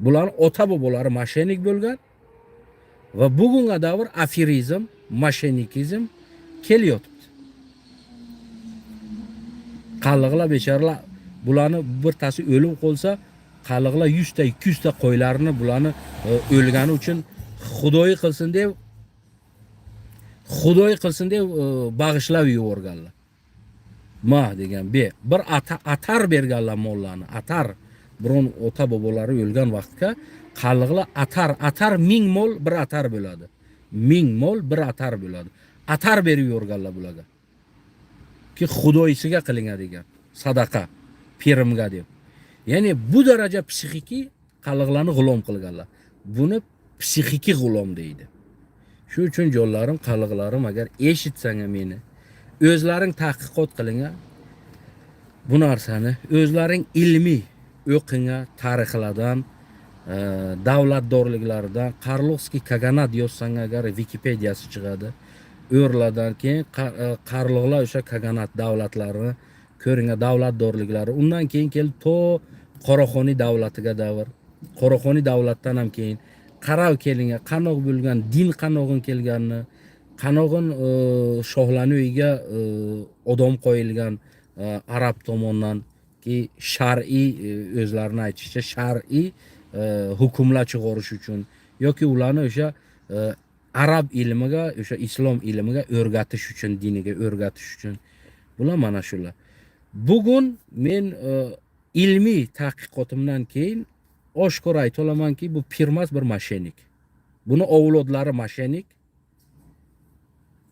Bularning ota bobolari mashinik bo'lgan va bugunga davr afirizm, mashinikizm kelyapti. Qaliqlar bechoralar bularni bir tasi o'lib qolsa, qaliqlar 100 ta 200 ta qo'ylarini bularni o'lgani uchun xudoyi qilsin deb bag'ishlab yuborganlar. Ma degan bir atar berganlar mollarni. Atar biron ota bobolari o'lgan vaqtga qaliqlar atar 1000 mol bir atar bo'ladi. 1000 mol bir atar bo'ladi. Atar berib yuborganlar bularga. Ki xudoyisiga qilinadigan sadaqa pirimga deb. Ya'ni bu daraja psixiki qaliqlarni g'ulom qilganlar. Buni psixiki g'ulom deydi. Shu uchun jonlarim, qaliqlarim, agar eshitsang meni, o'zlaring tadqiqot qilinga, bu narsani o'zlaring ilmiy o'qinga, tarixlardan, davlatdorliklaridan, Karlovskiy Kaganat yozsang agar Wikipediyasi chiqadi. O'rlardan keyin qarliqlar o'sha Kaganat davlatlarini ko'ringa, davlatdorliklari. Undan keyin kelib to Qoraxoniy davlatiga davr. Qoraxoniy davlatdan ham keyin qarab kelinga qanoq bo'lgan, din qanog'in kelganini, qanog'in shohlarning uyiga odam qo'yilgan arab tomonidan ki shar'iy o'zlarini aytishicha shar'iy hukmlar chiqarish uchun yoki ularni o'sha arab ilmiga, o'sha islom ilmiga o'rgatish uchun, diniga o'rgatish uchun. Bular mana shular. Bugun men ilmiy tadqiqotimdan keyin oshkora ayta olamanki, bu pirmas bir mashinik. Buni avlodlari mashinik.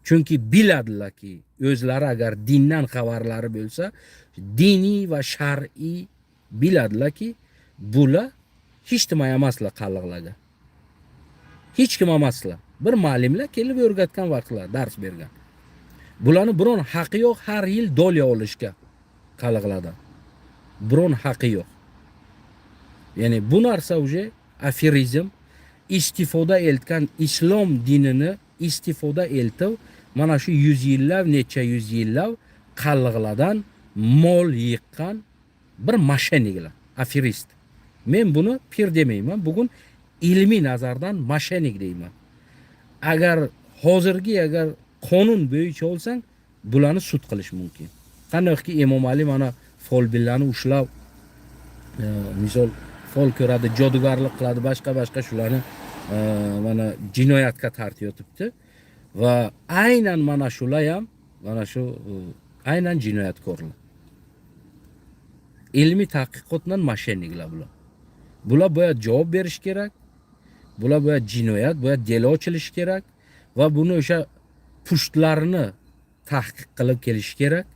Chunki biladilarki, o'zlari agar dindan xabarlari bo'lsa, diniy va shar'iy biladilarki, bular hech nima emaslar qaliqlarga. Hech kim emaslar. Bir muallimlar kelib o'rgatgan vaqtlar dars bergan. Bularni biron haqqi yo'q har yil dolya olishga qaliqlardan. Biron haqqi yo'q. Ya'ni bu narsa uje afirizm, istifoda eltgan islom dinini istifoda eltib, mana shu 100 yillab, necha 100 yillab qaliqlardan mol yiqqan bir mashiniklar, afirist. Men buni pir demayman, bugun ilmiy nazardan mashinik deyman. Agar hozirgi qonun bo'yicha olsang, bularni sud qilish mumkin. Qanaqaki Imom Ali mana folbinlarni ushlab, misol fol ko'radi, jodugarlik qiladi, boshqa shularni mana jinoyatga tortib yotibdi. va aynan mana shular ham mana shu aynan jinoyatkorlar. Ilmiy tadqiqotdan moshenniklar bular. Bular boya javob berish kerak. Bular boya jinoyat, boya delo ochilishi kerak va buni o'sha pushtlarini tahqiq qilib kelish kerak.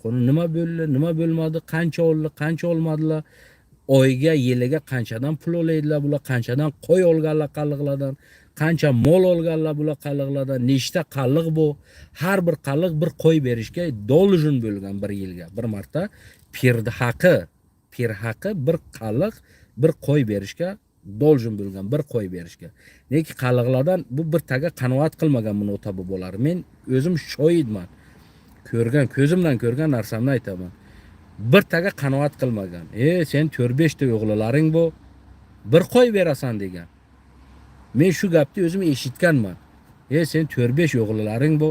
Qoni nima bo'ldi, nima bo'lmadi, qancha oldi, qancha olmadilar, oyga, yiliga qanchadan pul olaydilar bular, qanchadan qo'y olganlar qalliqlardan, qancha mol olganlar bular qalliqlardan, nechta qalliq bu, har bir qalliq bir qo'y berishga dolujun bo'lgan bir yilga. Bir marta pir haqi bir qalliq bir qo'y berishga dolujun bo'lgan, bir qo'y berishga. Lekin qalliqlardan bu bir taga qanoat qilmagan buni o'ta bobolar. Men o'zim shohidman. Ko'rgan, ko'zimdan ko'rgan narsamni aytaman. Bir taga qanoat qilmagan. Sen 4-5 ta o'g'lilaring bu, bir qo'y berasan degan. Men shu gapni o'zim eshitganman. Sen 4-5 o'g'lilaring bu,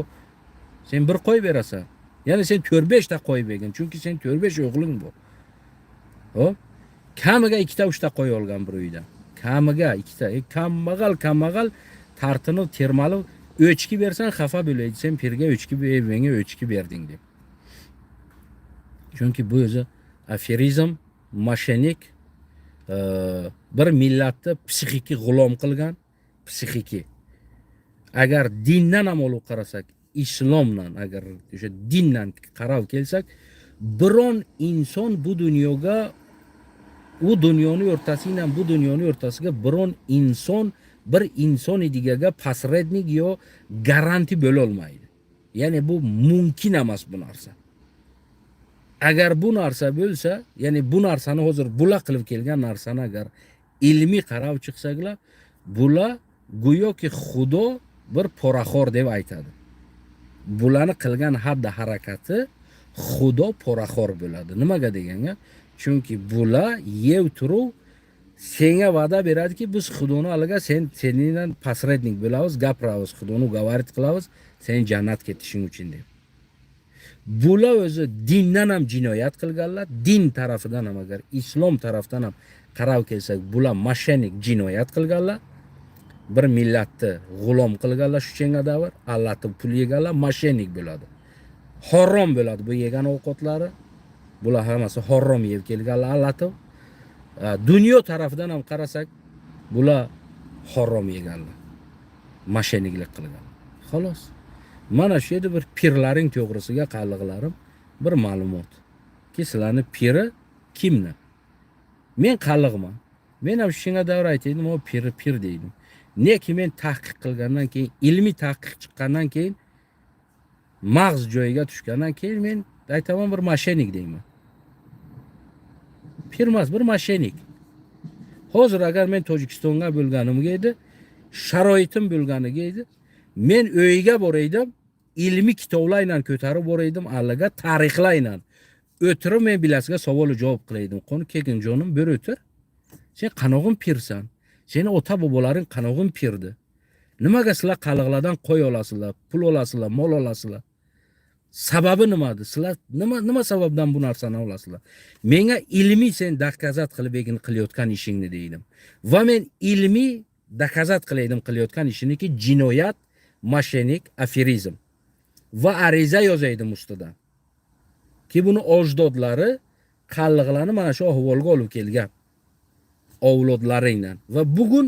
sen bir qo'y berasan. Ya'ni sen 4-5 ta qo'y bergin, chunki sen 4-5 o'g'ling bu. Hop. Kamiga 2 ta 3 ta qo'y olgan bir uydan. Kamiga 2 ta. Kambag'al tartinib, termalib o'chki bersan xafa bo'laydi. Sen pirga o'chki menga o'chki berding deb. Chunki bu o'zi aferizm, moshennik, bir millatni psixiki g'ulom qilgan, psixiki. Agar dindan ham olib qarasak, islomdan, agar o'sha dindan qarab kelsak, biron inson bu dunyoga, u dunyoni o'rtasidan bu dunyoni o'rtasiga biron inson bir inson idigaga posrednik yo garanti bo'la olmaydi. Ya'ni bu mumkin emas bu narsa. Agar bu narsa bo'lsa, ya'ni bu narsani hozir bular qilib kelgan narsani agar ilmiy qarab chiqsaklar, bular go'yoki Xudo bir poraxo'r deb aytadi. Bularni qilgan hadda harakati Xudo poraxo'r bo'ladi. Nimaga deganga? Chunki bular yev turib senga va'da beradiki, biz Xudoni alaga senindan posrednik bo'lamiz, gapiramiz, Xudoni gavarit qilamiz, sen jannat ketishing uchun deb. Bular o'zi dindan ham jinoyat qilganlar, din tarafidan ham agar islom tarafdan ham qarab kelsak, bular moshennik jinoyat qilganlar. Bir millatni g'ulom qilganlar shu chenga davr, Allohning pul yeganlar moshennik bo'ladi. Harom bo'ladi bu yegan ovqatlari. Bular hammasi harom yeb kelganlar Allohning. Dunyo tarafidan ham qarasak, bular harom yeganlar. Moshenniklik qilgan. Xolos. Mana shu yerda bir pirlaring to'g'risiga qalliqlarim bir ma'lumot. Ki sizlarni piri kimni? Men qalliqman. Men ham shunga davr aytaydim, o pir deydim. Neki men tahqiq qilgandan keyin, ilmiy tahqiq chiqqandan keyin, mag'z joyiga tushgandan keyin men aytaman bir moshennik deyman. Pir emas, bir moshennik. Hozir agar men Tojikistonga bo'lganimga edi, sharoitim bo'lganiga edi, men o'yiga boraydim, ilmiy kitoblar bilan ko'tarib boraydim, allaga tarixlar bilan o'tirib men bilasiga savol javob qilaydim. Qoni kelgin jonim, bir o'tir. Sen qanog'in pirsan? Seni ota bobolaring qanog'in pirdi? Nimaga sizlar qalliqlardan qo'y olasizlar, pul olasizlar, mol olasizlar? Sababi nimadi? Sizlar nima sababdan bu narsani olasizlar? Menga ilmiy sen dakazat qilib qilayotgan ishingni deydim. Va men ilmiy dakazat qilaydim qilayotgan ishiniki jinoyat, moshennik, aferizm. Va ariza yozaydim ustidan. Ki buni ojdodlari qalliqlarni mana shu ahvolga olib kelgan. Avlodlaringdan. Va bugun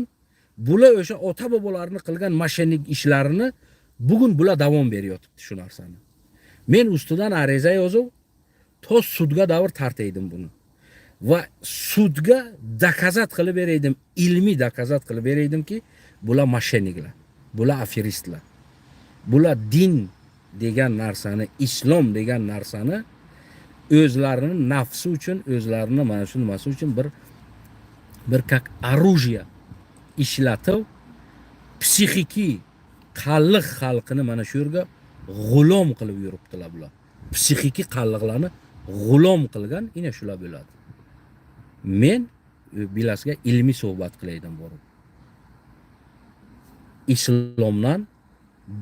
bular o'sha ota bobolarni qilgan moshennik ishlarini bugun bular davom beryapti shu narsani. Men ustidan ariza yozib, to sudga davr tartaydim buni. Va sudga dakazat qilib beraydim, ilmiy dakazat qilib beraydimki, bular moshenniklar, bular aferistlar. Bular din degan narsani, islom degan narsani o'zlarining nafsi uchun, o'zlarini mana shu nimasi uchun bir kak оружие ishlatib, psixiki qalliq xalqini mana shu yerga g'ulom qilib yuribdilar bular. Psixiki qalliqlarni g'ulom qilgan ina shular bo'ladi. Men bilasiga ilmiy suhbat qilaydim borib. Islomdan,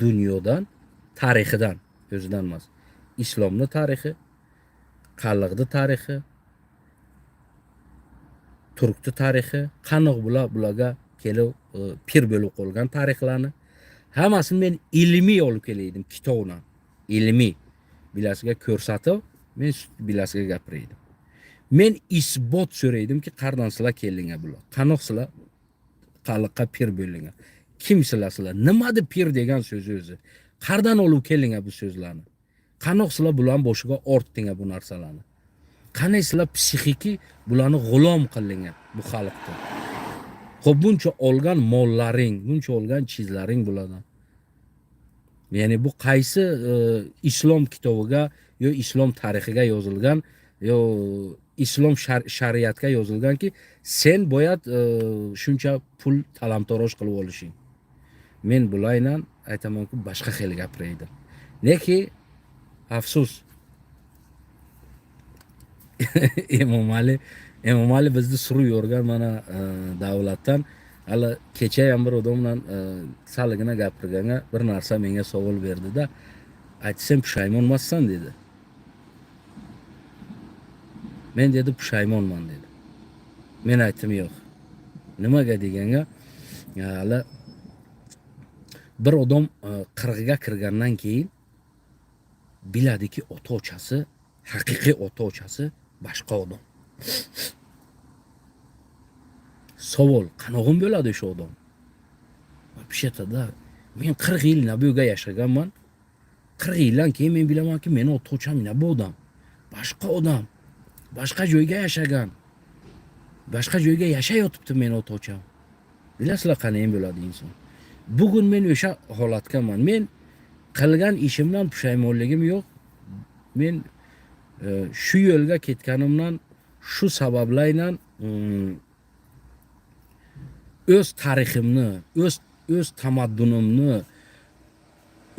dunyodan, tarixidan, o'zidan emas. Islomning tarixi, qalliqning tarixi, turkning tarixi, qanoq bularga kelib pir bo'lib qolgan tarixlarni Hammasini men ilmiy olib kelaydim kitobdan. Ilmiy. Bilasizga ko'rsatib, men bilasizga gapiraydim. Men isbot so'raydimki, qardan sizlar keldinglar bular. Qanoq sizlar xalqqa pir bo'ldinglar. Kim sizlar? Nimadi pir degan so'z o'zi? Qardan olib keldinglar bu so'zlarni? Qanoq sizlar bularni boshiga ortdinglar bu narsalarni? Qanday sizlar psixiki bularni g'ulom qildinglar bu xalqda? Xo'p, buncha olgan mollaring, buncha olgan chizlaring bulardan. Ya'ni bu qaysi islom kitobiga yo islom tarixiga yozilgan yo islom shariatga yozilganki sen boyat shuncha pul talamtaroj qilib olishing. Men bulaydan aytamanki boshqa xil gapiraydim. Neki afsus Imom Ali bizni suruv yorgan mana davlatdan hali kecha ham bir odam bilan saligina gapirganga bir narsa menga savol berdi-da, aytsam pushaymonmassan dedi. Men dedi pushaymonman dedi. Men aytdim yo'q. Nimaga deganga, hali bir odam 40ga kirgandan keyin biladiki ota-ochasi, haqiqiy ota-ochasi boshqa odam. Savol, qanog'im bo'ladi shu odam? Pishatada, men 40 yil Nabiyoga yashaganman. 40 yildan keyin men bilamanki, meni ota-ocham bu odam. Boshqa odam. Boshqa joyga yashagan. Boshqa joyga yashayotibdi meni ota-ocham. Bilasizlar qanday bo'ladi inson? Bugun men o'sha holatgaman. Men qilgan ishimdan pushaymonligim yo'q. Men shu yo'lga ketganimdan, shu sabablardan o'z tariximni, o'z tamaddunimni,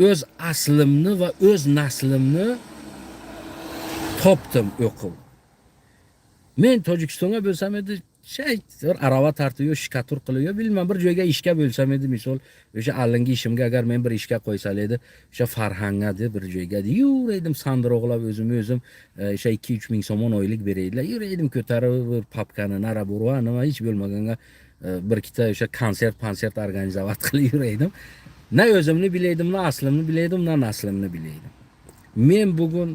o'z aslimni va o'z naslimni topdim o'qib. Men Tojikistonga bo'lsam edi, arava tartib, shikatur qilib, bilmam bir joyga ishga bo'lsam edi, misol o'sha allingi ishimga agar men bir ishga qo'ysal edi, o'sha Farhanga deb bir joyga yuraydim, sandiroqlab o'zim o'sha 2-3 ming so'm oylik beraydilar. Yuraydim ko'tarib bir papkani nara burva, nima hech bo'lmaganga bir ikkita o'sha konsert organizatsiya qilib yuraydim. Na o'zimni bilaydim, na aslimni bilaydim, na naslimni bilaydim. Men bugun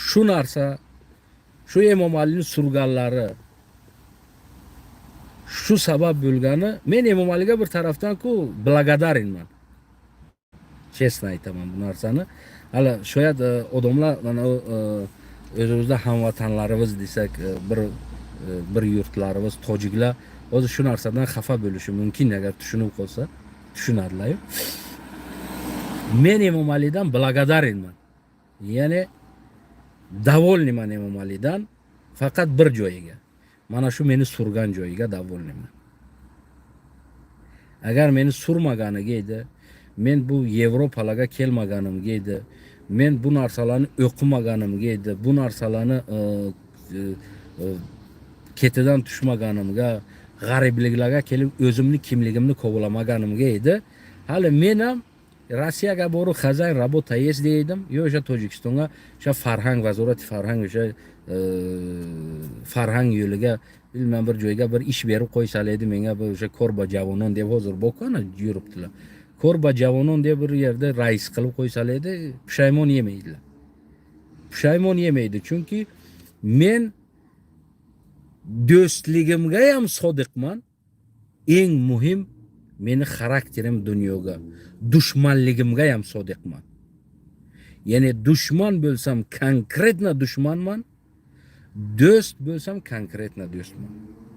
shu narsa, shu Imom Alining surganlari shu sabab bo'lgani, men Imom Aliga bir tarafdan-ku благодаренman. Chestno aytaman bu narsani. Hali shoyat odamlar mana o'zimizda hamvatanlarimiz desak, bir yurtlarimiz tojiklar o'zi shu narsadan xafa bo'lishi mumkin agar tushunib qolsa, tushunadilar. Men Imom Alidan благодаренman. Ya'ni davolniman Imom Alidan faqat bir joyiga. Mana shu meni surgan joyiga davolniman. Agar meni surmaganiga edi, men bu Yevropalarga kelmaganimga edi, men bu narsalarni o'qimaganimga edi, bu narsalarni ketidan tushmaganimga, g'aribliklarga kelib o'zimni kimligimni kovlamaganimga edi, hali men ham Rossiyaga borib Xazan работа есть deydim, yo o'sha Tojikistonga o'sha Farhang vazorati Farhang o'sha Farhang yo'liga bilmam bir joyga bir ish berib qo'ysal edi menga, bu o'sha Korba Javonon deb hozir bokana yuribdilar. Korba Javonon deb bir yerda rais qilib qo'ysal edi, pushaymon yemaydilar. Pushaymon yemaydi, chunki men do'stligimga ham sodiqman. Eng muhim meni xarakterim dunyoga, dushmanligimga ham sodiqman. Ya'ni dushman bo'lsam konkretna dushmanman, do'st bo'lsam konkretna do'stman.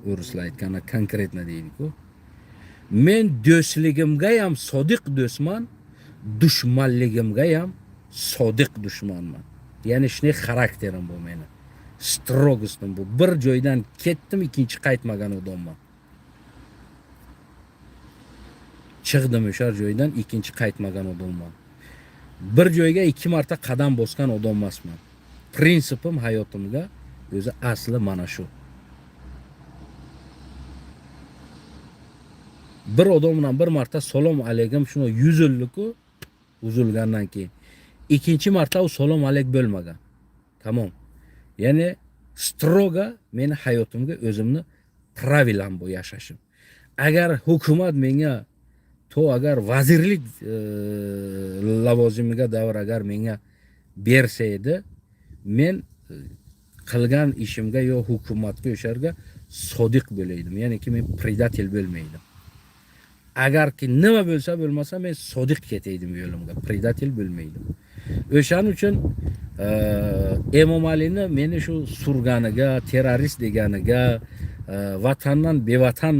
O'rislar aytganda konkretna deydi-ku. Men do'stligimga ham sodiq do'stman, dushmanligimga ham sodiq dushmanman. Ya'ni shunday xarakterim bu meni. Strogostim bu. Bir joydan ketdim, ikkinchi qaytmagan odamman. Chiqdim o'sha joydan, ikkinchi qaytmagan odamman. Bir joyga 2 marta qadam bosgan odam emasman. Prinsipim hayotimga o'zi asli mana shu. Bir odam bilan bir marta salom alaykum shuni yuzildi-ku, uzilgandan keyin. Ikkinchi marta u salom alayk bo'lmagan. Tamom. Ya'ni stroga meni hayotimga o'zimni pravilam bu yashashim. Agar hukumat menga to agar vazirlik lavozimiga davr agar menga bersa edi, men qilgan ishimga yo hukumatga o'sharga sodiq bo'laydim. Ya'niki men predatel bo'lmaydim. Agarki nima bo'lsa bo'lmasa men sodiq ketaydim yo'limga, predatel bo'lmaydim. O'shaning uchun Emomali'ni meni shu surganiga, terrorist deganiga, vatandan bevatan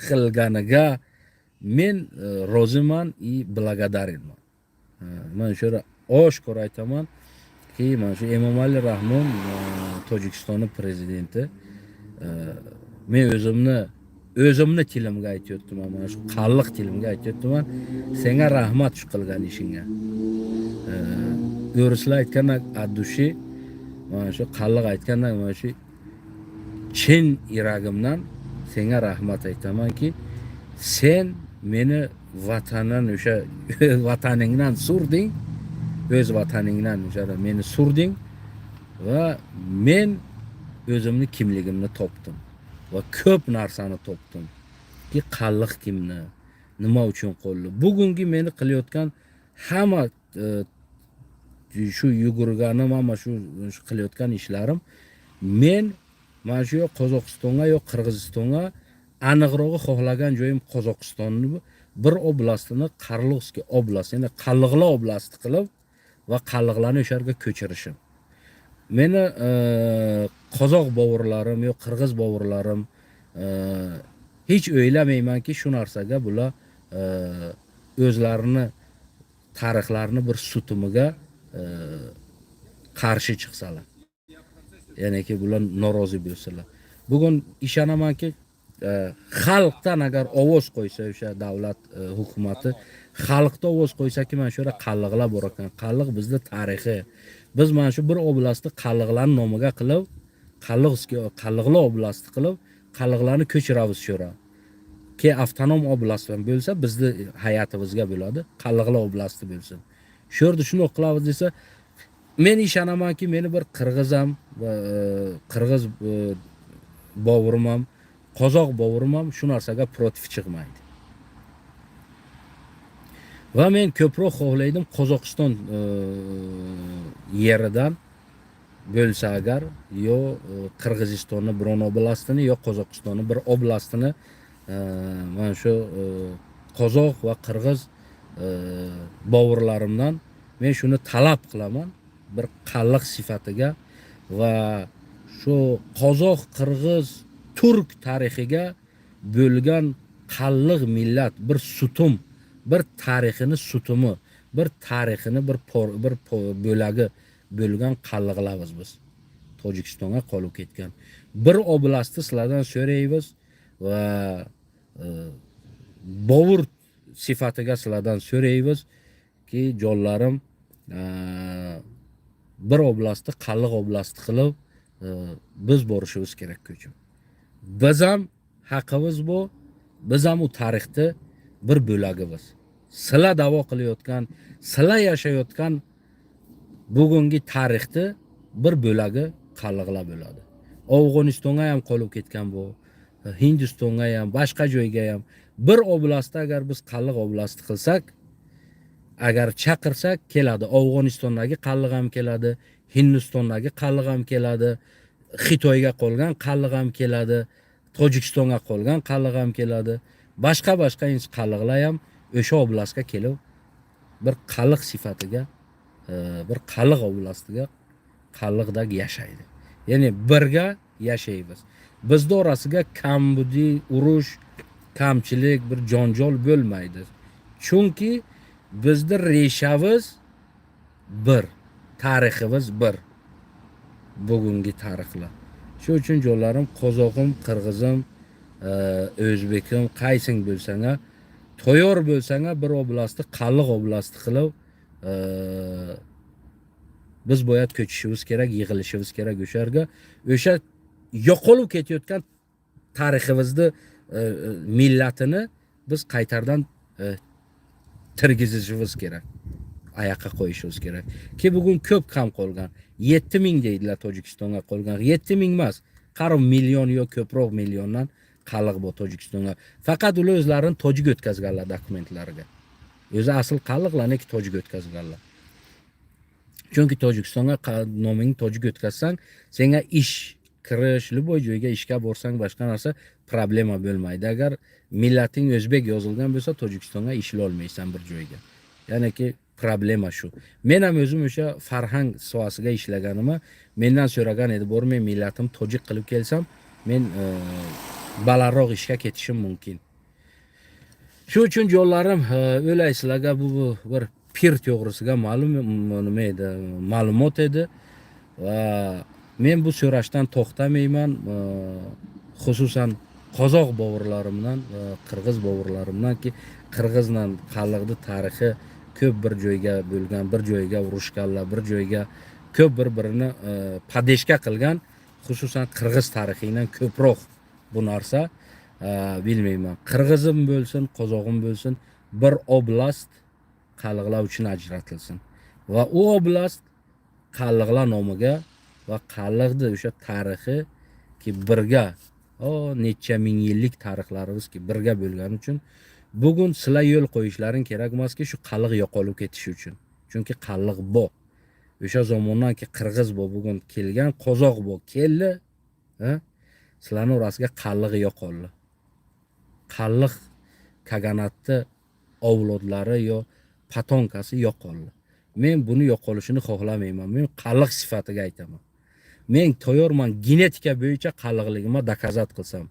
qilganiga men roziman и благодаренman. Men shura oshkor aytaman ki, mana shu Emomali Rahmon Tojikistonning prezidenti, men o'zimni tilimga aytayotdim, mana shu qalliq tilimga aytayotdim. Senga rahmat shu qilgan ishingga. O'rislar aytgandek addushi, mana shu qalliq aytgandek mana shu chin yuragimdan senga rahmat aytamanki, sen meni vatandan o'sha vataningdan surding, o'z vataningdan o'sha meni surding va men o'zimni kimligimni topdim va ko'p narsani topdim. Ki qalliq kimni, nima uchun qo'lli. Bugungi meni qilayotgan hamma shu yugurganim, hamma shu qilayotgan ishlarim, men mana shu Qozog'istonga yo Qirg'izistonga, aniqrog'i xohlagan joyim Qozog'istonning bir oblastini Qarlovskiy oblast, ya'ni Qalliqlar oblasti qilib va qalliqlarni o'sharga ko'chirishim. Meni qozoq bovurlarim yo qirg'iz bovurlarim hech o'ylamaymanki shu narsaga bular o'zlarini tarixlarini bir sutumiga qarshi chiqsalar. Ya'niki bular norozi bo'lsalar. Bugun ishonamanki xalqdan agar ovoz qo'ysa o'sha davlat hukumati, xalqda ovoz qo'ysaki, mana shu yerda qalliqlar bor ekan. Qalliq bizda tarixiy. Biz mana shu bir oblastni qalliqlarning nomiga qilib, Qalliqlar oblasti qilib, qalliqlarni ko'chiramiz shu yerga. Ki avtonom oblastdan bo'lsa, bizni hayotimizga bo'ladi, Qalliqlar oblasti bo'lsin. Shu yerda shuni qilamiz desa, men ishonamanki, meni bir qirg'izam va qirg'iz bovurim ham, qozoq bovurim ham shu narsaga protiv chiqmaydi. Va men ko'proq xohlaydim Qozog'iston yeridan bo'lsa agar, yo Qirg'izistonning biron oblastini yo Qozog'istonning bir oblastini mana shu qozoq va qirg'iz bovurlarimdan men shuni talab qilaman, bir qalliq sifatiga va shu qozoq, qirg'iz, turk tarixiga bo'lgan qalliq millat, bir sutum, bir tarixini sutumi, bir tarixini bir bo'lagi bo'lgan qalliqlarmiz biz. Tojikistonga qolib ketgan. Bir oblastni sizlardan so'raymiz va bovur sifatiga sizlardan so'raymiz ki, jonlarim, bir oblastni qalliq oblasti qilib biz borishimiz kerak ko'chib. Biz ham haqqimiz bu, biz ham u tarixda bir bo'lagimiz. Sizlar da'vo qilayotgan, sizlar yashayotgan bugungi tarixda bir bo'lagi qalliqlar bo'ladi. Afg'onistonga ham qolib ketgan bu, Hindistonga ham, boshqa joyga ham bir oblastda agar biz qalliq oblasti qilsak, agar chaqirsak keladi. Afg'onistondagi qalliq ham keladi, Hindistondagi qalliq ham keladi, Xitoyga qolgan qalliq ham keladi, Tojikistonga qolgan qalliq ham keladi. Boshqa qalliqlar ham o'sha oblastga kelib bir qalliq sifatiga, bir qalliq oblastiga qalliqdagi yashaydi. Ya'ni birga yashaymiz. Bizning orasiga kambudi, urush, kamchilik, bir jonjol bo'lmaydi. Chunki bizning reshamiz bir, tariximiz bir. Bugungi tarixlar. Shu uchun jonlarim, qozog'im, qirg'izim, o'zbekim, qaysing bo'lsanga, to'yor bo'lsanga bir oblastni qalliq oblasti qilib biz boyat ko'chishimiz kerak, yig'ilishimiz kerak o'sharga. O'sha yo'qolib ketayotgan tariximizni, millatini biz qaytardan tirgizishimiz kerak. Oyoqqa qo'yishimiz kerak. Ki bugun ko'p kam qolgan. 7000 deydilar Tojikistonga qolgan. 7000 emas, qarib million yo ko'proq milliondan qaliq bor Tojikistonga. Faqat ular o'zlarini tojik o'tkazganlar dokumentlariga. O'zi asl qaliqlarniki tojik o'tkazganlar. Chunki Tojikistonga nomingni tojik o'tkazsang, senga ish kirish, любой joyga ishga borsang, boshqa narsa problema bo'lmaydi. Agar millating o'zbek yozilgan bo'lsa, Tojikistonga ishlay olmaysan bir joyga. Ya'niki problema shu. Men ham o'zim o'sha farhang sohasiga ishlaganimda mendan so'ragan edi, bor men millatim tojik qilib kelsam, men balandroq ishga ketishim mumkin. Shu uchun yo'llarim o'ylaysizlarga bu bir pir to'g'risiga nima edi, ma'lumot edi va men bu so'rashdan to'xtamayman. Xususan qozoq bovurlarimdan, qirg'iz bovurlarimdanki, qirg'izdan qaliqni tarixi ko'p bir joyga bo'lgan, bir joyga urushganlar, bir joyga ko'p bir-birini padeshka qilgan, xususan qirg'iz tarixidan ko'proq bu narsa bilmayman. Qirg'izim bo'lsin, qozog'im bo'lsin, bir oblast qaliqlar uchun ajratilsin va u oblast qaliqlar nomiga va qaliqni o'sha tarixi ki birga necha ming yillik tarixlarimiz ki birga bo'lgani uchun bugun sizlar yo'l qo'yishlaring kerak emaski shu qaliq yo'qolib ketishi uchun. Chunki qaliq bor. O'sha zamondan ki qirg'iz bor, bugun kelgan qozoq bor, keldi. Sizlarning orasiga qaliq yo'qoldi. Qaliq kaganatni avlodlari yo patonkasi yo'qoldi. Men buni yo'qolishini xohlamayman. Men qaliq sifatiga aytaman. Men tayyorman genetika bo'yicha qaliqligimni dokazat qilsam,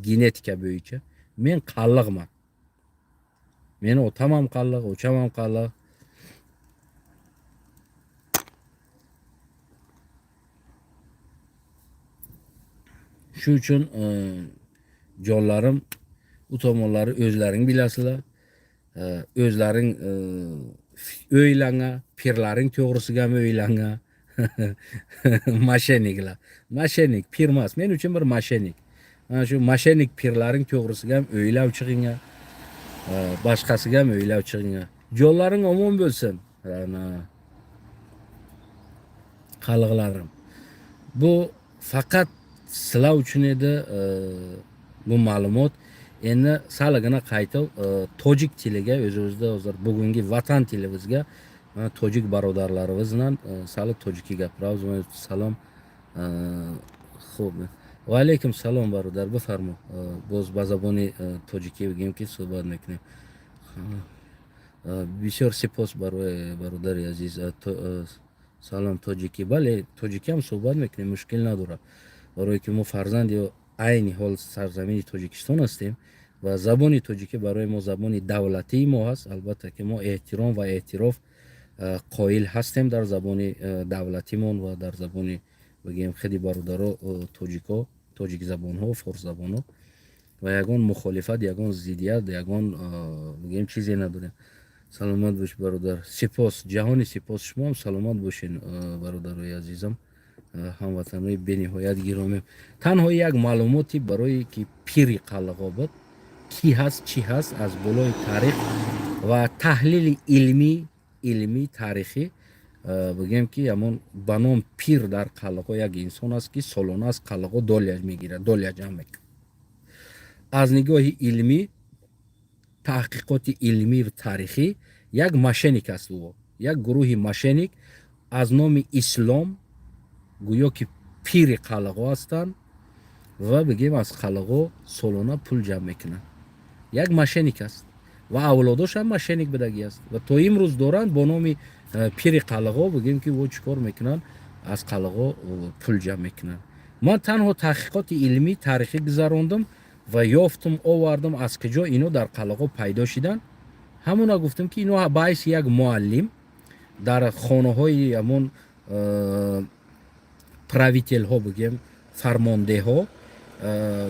genetika bo'yicha men qaliqman. Meni otam ham qaliq, o'cham ham qaliq. Shu uchun jonlarim, u tomonlari o'zlaring bilasizlar. O'zlaring o'ylanga, pirlaring to'g'risiga ham o'ylanga. Masheniklar. Mashenik pir emas. Men uchun bir mashenik. Mana shu mashenik pirlaring to'g'risiga ham o'ylab chiqinglar. Boshqasiga ham o'ylab chiqinglar. Jonlaring omon bo'lsin. Qaliqlarim. Bu faqat sizlar uchun edi bu ma'lumot. Endi salgina qaytib tojik tiliga o'zimizda hozir bugungi vatan tilimizga tojik barodarlarimiz bilan sal tojiki gapiramiz. Salom. Xo'p. Va alaykum salom barodar, بفرما. باز با زبان تاجیکی بگیم که صحبت میکنیم. بسیار سپاس برای برادر عزیز. سلام تاجیکی. بله تاجیکی هم صحبت میکنیم، مشکل نداره. برای که ما فرزند عین حال سرزمین تاجیکستان هستیم و زبان تاجیکی برای ما زبان دولتی ما هست. البته که ما احترام و اعتراف قائل هستیم در زبان دولتیمون و در زبان بگیم خیلی برادرها تاجیک زبان ها و فارس زبان ها و یگان مخالفت، یگان ضدیت، یگان بگیم چیزی نداریم. سلامت باش برادر. سپاس، جهانی سپاس. شما هم سلامت باشین برادرای عزیزم، هموطنای بی‌نهایت گرامی. تنها یک معلوماتی برای که پیر قلقابت کی هست چی هست از بالای تاریخ و تحلیل علمی تاریخی بگیم که همون بنام پیر در قلقا یک انسان است که سالانه از قلقا دالیج میگیره، دالیج هم میکنه. از نگاه علمی، تحقیقات علمی و تاریخی یک ماشینیک است او، یک گروه ماشینیک از نام اسلام گویا که پیر قلقا هستند و بگیم از قلقا سالانه پول جمع میکنن. یک ماشینیک است و اولاداش هم ماشینیک بدگی است و تا امروز دارند با نام پیر قلقا بگیم که او چیکار میکنن، از قلقا پول جمع میکنن. من تنها تحقیقات علمی تاریخی گذراندم و یافتم آوردم از کجا اینو در قلقا پیدا شدن. همونا گفتم که اینو باعث یک معلم در خانه های همون правитель ها بگیم فرمانده ها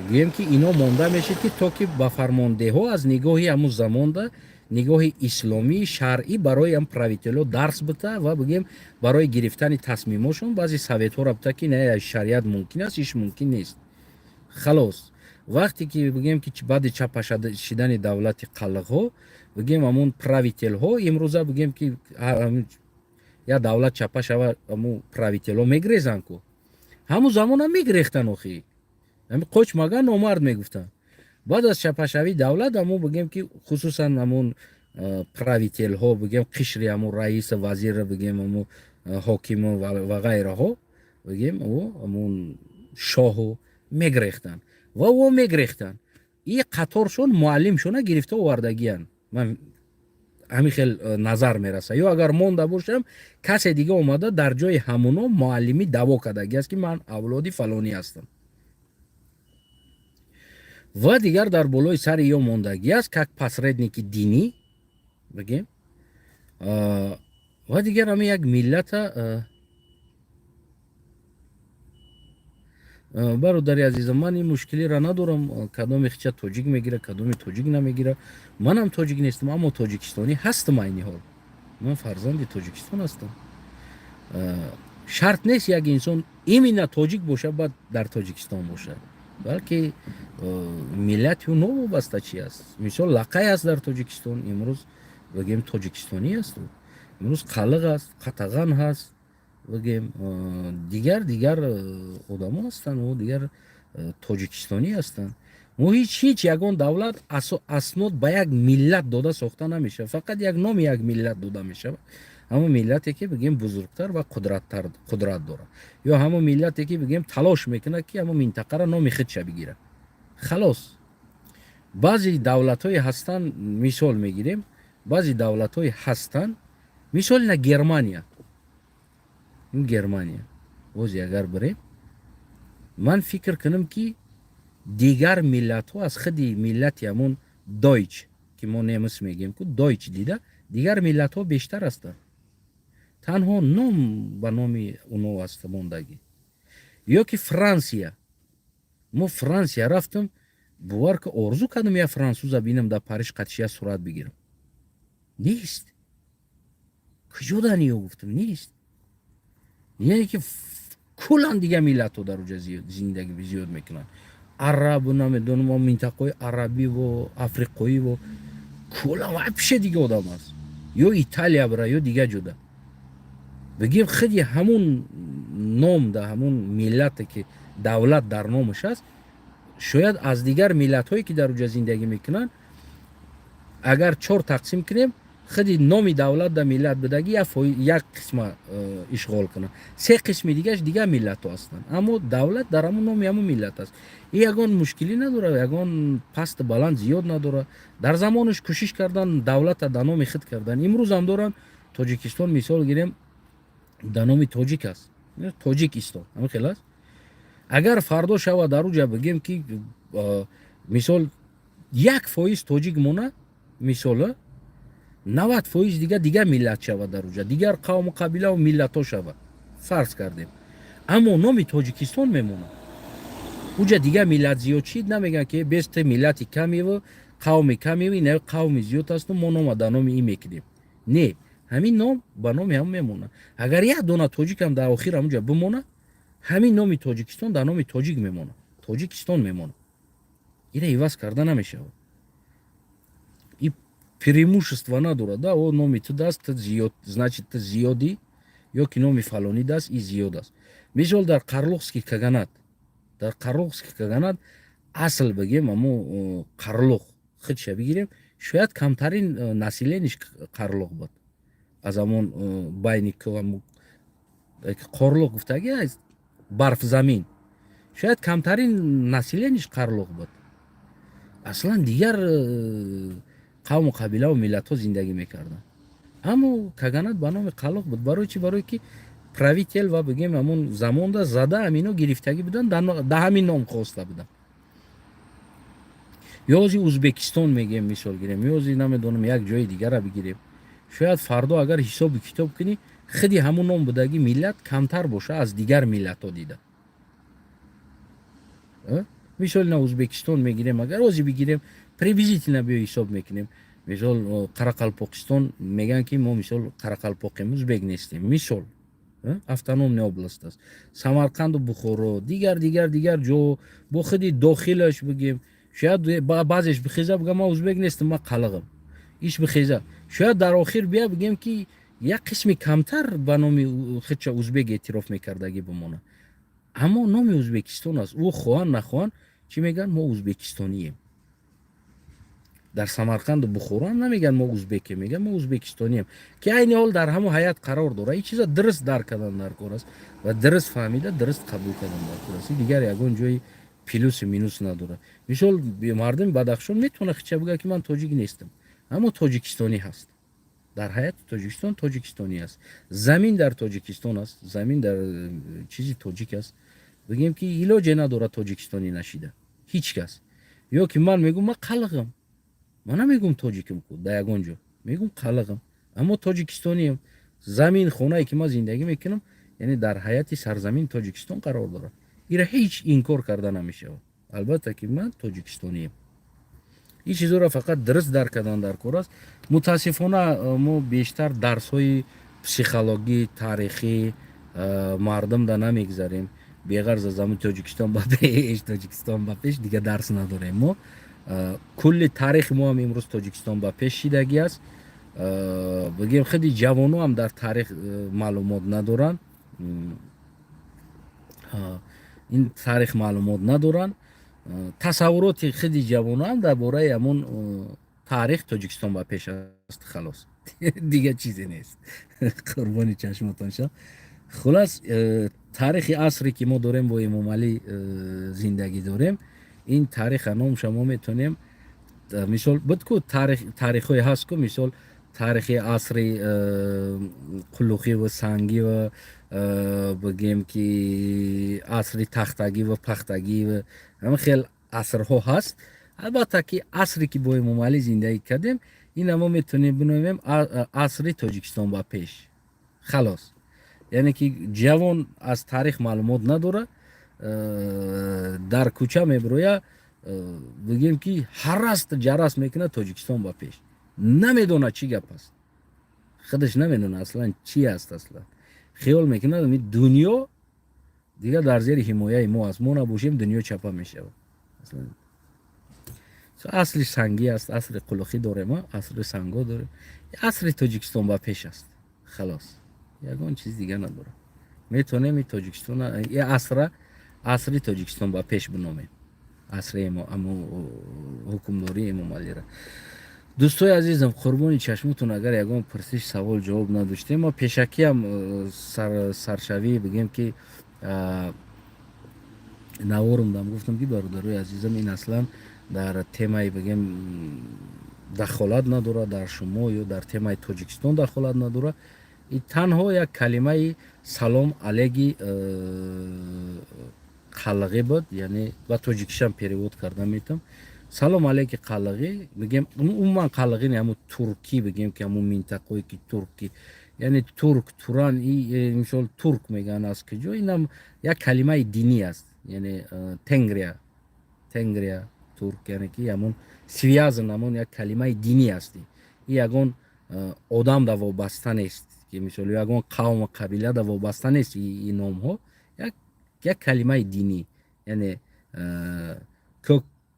گویم که اینا مانده میشه که تا که با فرمانده ها از نگاهی همون زمان ده نگاه اسلامی شرعی برای هم правитель ها درس بده و بگیم برای گرفتن تصمیماشون بعضی سویت ها رابطه که نه شریعت ممکن است، ایش ممکن نیست. خلاص وقتی که بگیم که بعد چپ شدن دولت قلق ها بگیم همون правитель ها امروزه بگیم که یا دولت چپ شود همون правитель ها میگریزن کو همون زمان هم میگریختن آخی همین قوچ مگن نامرد میگفتن بعد از چپشوی دولت همون بگیم که خصوصا همون پراویتیل ها بگیم قشری همون رئیس وزیر بگیم همون حاکم و غیره ها بگیم او همون شاهو میگریختن و او میگریختن این قطارشون معلمشون گرفته آوردگیان. من همین خیلی نظر میرسه یا اگر مونده باشم کسی دیگه اومده در جای همونو معلمی دعوا کردگی است که من اولادی فلانی هستم و دیگر در بالای سر یا موندگی است که پسردنیکی دینی بگیم و دیگر همه یک ملت برادری عزیزم من این مشکلی را ندارم کدام خچه تاجیک میگیره کدام تاجیک نمیگیره. منم تاجیک نیستم اما تاجیکستانی هستم عین حال. من فرزند تاجیکستان هستم. شرط نیست یک انسان ایمینا تاجیک باشه بعد در تاجیکستان باشه بلکه ملت و نو وابسته چی است. مثال لقای است در تاجیکستان امروز بگیم تاجیکستانی است امروز قلق است قطغن هست بگیم دیگر آدم هستند و دیگر تاجیکستانی هستند. ما هیچ یگان دولت اسناد به یک ملت داده ساخته نمیشه فقط یک نام یک ملت داده میشه همون ملتی که بگیم بزرگتر و قدرت داره یا همون ملتی که بگیم تلاش میکنه که همون منطقه را نام خودش بگیره خلاص. بعضی دولت های هستن مثال میگیریم بعضی دولت های هستن مثال نه گرمانیا این گرمانیا وزی اگر بریم من فکر کنم که دیگر ملت ها از خودی ملت همون دایچ که ما نیمس میگیم که دایچ دیده دیگر ملت ها بیشتر هستن تنها نام به نام اونو هست موندگی. یا که فرانسیا ما فرانسیا رفتم بوار که آرزو کردم یا فرانسوز بینم در پاریس قدشیه صورت بگیرم نیست کجا دنیا گفتم نیست یعنی که کلان دیگه ملت ها در اونجا زندگی زیاد میکنن عرب و نمیدونم منطقه عربی و افریقایی و کلان و پیش دیگه آدم هست یا ایتالیا برای یا دیگه جدا بگیم خیلی همون نام ده همون ملت که دولت در نامش هست شاید از دیگر ملت هایی که در اونجا زندگی میکنن اگر 4 تقسیم کنیم خیلی نام دولت در ملت بدگی یک قسم اشغال کنن 3 قسم دیگه ملت ها هستن اما دولت در همون نام همون ملت هست. این یگان مشکلی نداره یگان پست بلند زیاد نداره. در زمانش کوشش کردن دولت در نام خود کردن امروز هم دارن. تاجیکستان مثال گیریم در نام تاجیک است تاجیکستان همه خیلی است. اگر فردا شوا در اونجا بگیم که مثال 1% تاجیک مونه مثال 90% دیگه ملت شود در اونجا دیگر قوم و قبیله و ملت ها شود فرض کردیم اما نام تاجیکستان میمونه اونجا دیگه ملت زیاد چید نمیگن که 20 ملت کمی و قوم کمی و نه قوم زیاد هست و ما نام در نام این میکنیم نه همین نام با نام هم میمونه. اگر یک دونه تاجیک هم در آخر اونجا بمونه همین نام تاجیکستان در نام تاجیک میمونه تاجیکستان میمونه این عوض کرده نمیشه. این преимущество نداره да о номи ту даст зиёд значит зиёди ё ки номи фалони даст и зиёд аст. мисол дар қарлуғский каганат асл бигем амо қарлуғ худша бигирем шояд камтарин населениш қарлуғ буд аз амон байни қарлуғ гуфтаги барф замин шояд камтарин населениш қарлуғ буд аслан дигар قوم و قبیله و ملت ها زندگی میکردن اما کاغانات به نام قلق بود برای چی برای که پراویتل و بگیم همون زمان ده زده همینو گرفتگی بودن در همین نام خواسته بودن. یا از ازبکستان میگیم مثال گیریم یا از نمیدونم یک جای دیگر را بگیریم شاید فردا اگر حساب کتاب کنی خیلی همون نام بودگی ملت کمتر باشه از دیگر ملت ها دیده. مثال نه ازبکستان میگیریم اگر از بگیریم приблизительно бия ҳисоб мекунем мисол қарақалпоқистон меган ки мо мисол қарақалпоқем узбек нестем мисол автономия област аст самарқанду бухоро дигар ҷо бо худи дохилаш бигем шояд баъзеш бихеза бигам ман узбек нестам ман қалағам иш бихеза шояд дар охир бия бигем ки як қисми камтар ба номи худша узбек эътироф мекардагӣ бимона аммо номи ӯзбекистон аст ӯ хоҳан нахоҳан чӣ мегӯянд мо ӯзбекистонием در سمرقند و بخارا هم نمیگن ما ازبکی، میگن ما ازبکستانیم که این حال در همون حیات قرار داره. این چیزا درست درک کردن در کار است و درست فهمیده درست قبول کردن در کار است. دیگر یگان جای پلوس مینوس نداره. مثال مردم بدخشان میتونه خچه بگه که من تاجیک نیستم، اما تاجیکستانی هست. در حیات تاجیکستان تاجیکستانی است. زمین در تاجیکستان است، زمین در چیزی تاجیک است. بگیم که علاج نداره تاجیکستانی نشیده هیچ کس. یا که من میگم من قلقم، من نمیگم تاجیکم کو در یگان جا، میگم قلقم اما تاجیکستانیم. زمین خونه ای که ما زندگی میکنم یعنی در حیات سرزمین تاجیکستان قرار داره. ایره هیچ اینکار کرده نمیشه. البته که من تاجیکستانیم. این چیزا را فقط درست درک کردن در کار است. متاسفانه ما بیشتر درس های پسیخولوژی تاریخی مردم دا نمیگذاریم. بغیر از زمان تاجیکستان با پیش، تاجیکستان با پیش دیگه درس نداریم. ما کل تاریخ ما هم امروز تاجیکستان با پیش شدگی است. بگیم خیلی جوانو هم در تاریخ معلومات ندارن. این تاریخ معلومات ندارن. تصورات خیلی جوانو هم درباره همون تاریخ تاجیکستان با پیش است. خلاص دیگه چیزی نیست. قربانی چشمتون شد. خلاص تاریخ عصری که ما داریم با امام علی زندگی داریم، این تاریخ نام شما میتونیم مثال بدکو تاریخ های هست که مثال تاریخ عصری قلوخی و سنگی و بگیم که عصری تختگی و پختگی و همه خیلی عصرها هست. البته که عصری که با امام علی زندگی کردیم این ما میتونیم بنویسیم عصری تاجیکستان با پیش. خلاص یعنی که جوان از تاریخ معلومات نداره، در کوچه میبرویه بگیم که هرست جرس میکنه تاجیکستان با پیش، نمیدونه چی گپ است، خودش نمیدونه اصلا چی است. اصلا خیال میکنه دنیا دیگه در زیر حمایه ما است، ما نباشیم دنیا چپا میشه. اصلا اصلی سنگی است، اصل قلوخی داره، ما اصل سنگا داره، اصل تاجیکستان با پیش است. خلاص یگان چیز دیگه نداره. میتونیم این تاجیکستان یه عصر تاجیکستان با پیش بنامیم، عصر حکمرانی امام علی را. دوستای عزیزم قربانی چشمتون، اگر یگان پرسش سوال جواب نداشتیم ما پیشکی هم سرشوی بگیم که نوارم دام گفتم که برادرای عزیزم این اصلا در تمای بگیم دخالت نداره در شما یا در تمای تاجیکستان دخالت نداره. این تنها یک کلمه سلام علیکی قلقی بود، یعنی با تاجیکشم پیروود کرده میتونم. سلام علیکی قلقی بگیم عموما قلقی نه، همون ترکی بگیم که همون منطقه‌ای که ترکی یعنی توران این مثال ترک میگن از کجا، اینم یک کلمه دینی است، یعنی تنگریا ترک یعنی که همون سویازن همون یک کلمه دینی است. این یگان آدم دا وابسته نیست که مثال یگان قوم و قبیله دا وابسته نیست. این نام ها یک کلمه دینی، یعنی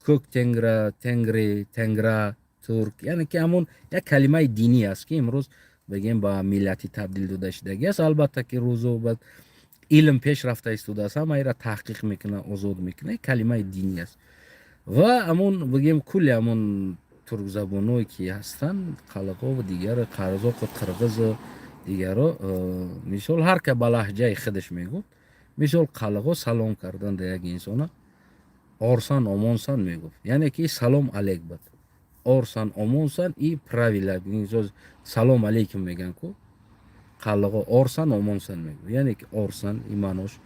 کوک تنگرا ترک یعنی که همون یک کلمه دینی است که امروز بگیم با ملتی تبدیل داده شده است. البته که روزو بعد علم پیش رفته استوده است، همه را تحقیق میکنه، آزاد میکنه، کلمه دینی است. و همون بگیم کل همون ترک زبانایی که هستن قلقا و دیگر قرزاق و قرغز و دیگر مثال هر که به لهجه خودش میگفت. مثال قلقا سلام کردن در یک انسان آرسان آمانسان میگفت، یعنی که سلام علیک بود، آرسان آمانسان ای پراویلا سلام علیکم میگن که قلقا آرسان آمانسان میگفت، یعنی که آرسان ایمانوش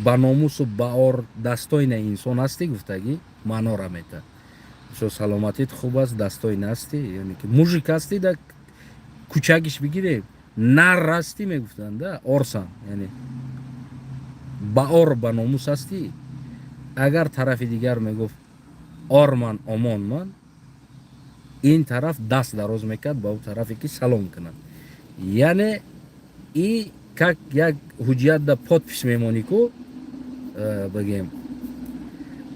با ناموس و با اور دستای نه انسان هستی گفتگی معنا را میده. شو سلامتیت خوب است دستای نستی، یعنی که موژیک هستی در کوچکش بگیره نر هستی میگفتند آرسان، یعنی با اور با ناموس هستی. اگر طرف دیگر میگفت آرمان آمان من، این طرف دست دراز میکرد با اون طرفی که سلام کنند، یعنی این که یک حجیت در پاد پیش میمانی که بگیم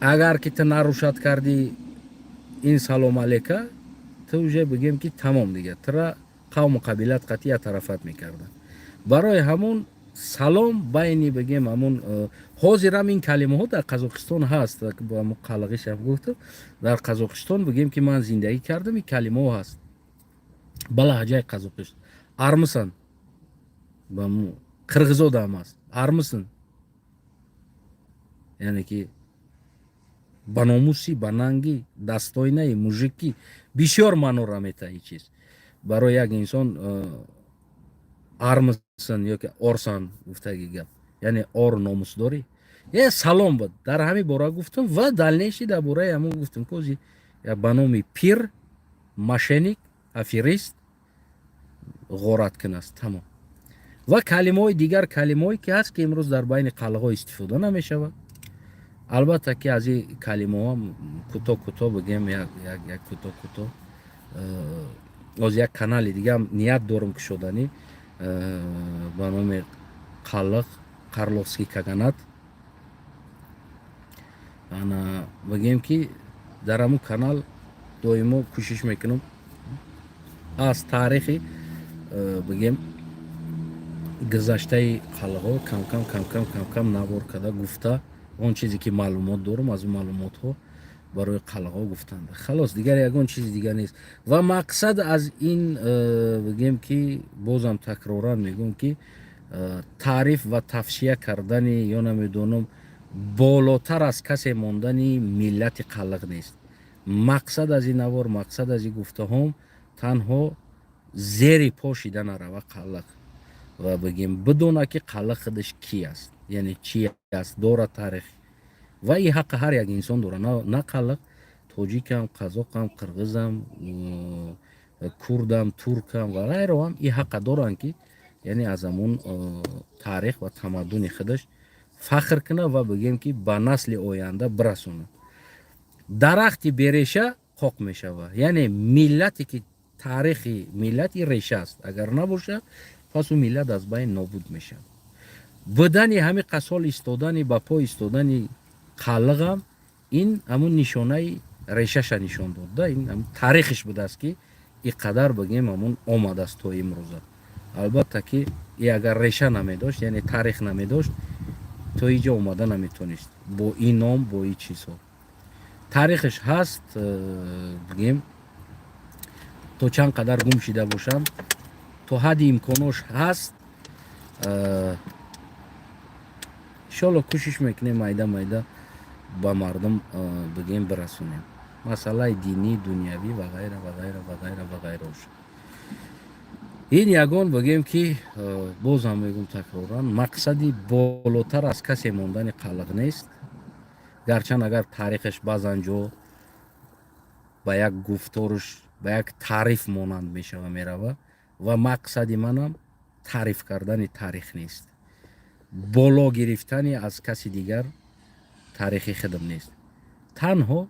اگر که تو نروشت کردی این سلام علیکه تو вже بگیم که تمام دیگه ترا قوم و قبیلت قطعی طرفت میکردن. برای همون салом байни бигем ҳамун ҳозирам ин калимаҳо дар Қазоқистон ҳаст. Бо ҳамун қалағишам гуфтам, дар Қазоқистон бигем ки ман зиндагӣ кардам, ин калимаҳо ҳаст ба лаҳҷаи Қазоқистон. Армисан ба қирғизода ҳам ҳаст. Армисан яъне ки ба номусӣ, ба нангӣ, дастойнаи мужикӣ бисёр маъноро метаҳад ин чиз. Барои як инсон армисан ёки орсан гуфтаги гап, яъне ор номусдорӣ. Салом буд. Дар ҳамин бора гуфтам ва дальнейши дар бораи ҳамон гуфтам кози ба номи пир, мошенник, аферист, ғораткин аст. Тамом. ва калимаҳои дигар калимаҳое ки ҳаст ки имрӯз дар байни қалғаҳо истифода намешавад. Албатта ки аз ин калимаҳо кӯтоҳ бигем як кӯтоҳ аз як канали дигар ният дорам кушоданӣ ба номи қаллақ Карловский каганат. Ана бигем ки дар ҳамун канал доимо кӯшиш мекунам аз таърихи бигем гузаштаи қалғаҳо кам навор карда гуфта он чизе ки маълумот дорам аз он маълумотҳо барои қалғаҳо гуфтан. Халос дигар ягон чизи дигар нест. Ва мақсад аз ин бигем ки бозам такроран мегӯям ки таъриф ва тавшия кардани ё намедонам болотар аз касе мондани миллати қалғ нест. Мақсад аз ин навор, мақсад аз ин гуфтаҳом танҳо зери по шида нарава қалғ ва бигем бидона ки қалғ худаш кӣ аст, яъне чӣ аст, дора таърих ва ин ҳаққи ҳар як инсон дора, на қалғ тоҷикам, қазоқам, қирғизам, курдам, туркам ва ғайроам ин ҳаққа доранд ки яъне аз ҳамун таърих ва тамаддуни худаш фахр кунад ва бигем ки ба насли оянда бирасонад. Дарахти береша қоқ мешавад, яъне миллате ки таърихи миллат ин реша аст, агар набоша пас ӯ миллат аз байн нобуд мешавад. Будани ҳамин қасол истодани ба по истодани қалғам ин ҳамун нишонаи решаша нишон дод, ин таърихиш будааст ки ин қадар бигем ҳамун омадааст то имрӯза. Албатта ки ин агар реша намедошт, яъне таърих намедошт, то иҷо омада наметавонист бо ин ном, бо ин чизҳо. Таърихиш ҳаст, бигем то чанд қадар гум шида бошам, то ҳадди имконош ҳаст. иншоалло кӯшиш мекунем майда ба мардум бигем бирасонем. Масъалаи динӣ, дунявӣ ва ғайра. Ин ягон бигем ки бозам мегӯям такроран мақсади болотар аз касе мондани қалғ нест. Гарчанд агар таърихаш баъзан ҷо ба як гуфторш, ба як таъриф монанд мешава мерава ва мақсади манам таъриф кардани таърих нест. Боло гирифтани аз каси дигар таърихи худам нест. Танҳо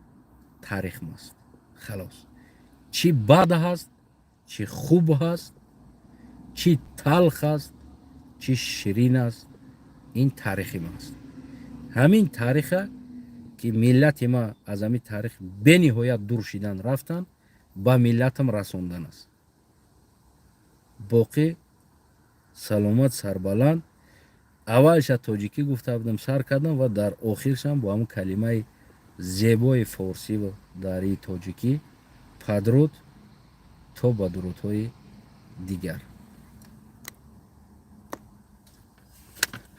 таърихм аст. Халос. Чӣ бад ҳаст, чӣ хуб ҳаст, чӣ талх аст, чӣ ширин аст, ин таърихи ман аст. Ҳамин таъриха ки миллати ма аз ҳамин таърих бениҳоят дур шидан рафтан ба миллатам расондан аст. боқӣ саломат, сарбаланд. аввалша тоҷикӣ гуфта будам, сар кардам ва дар охиршам бо ҳамун калимаи зебои форсӣ дари тоҷикӣ падруд то ба дурудҳои дигар.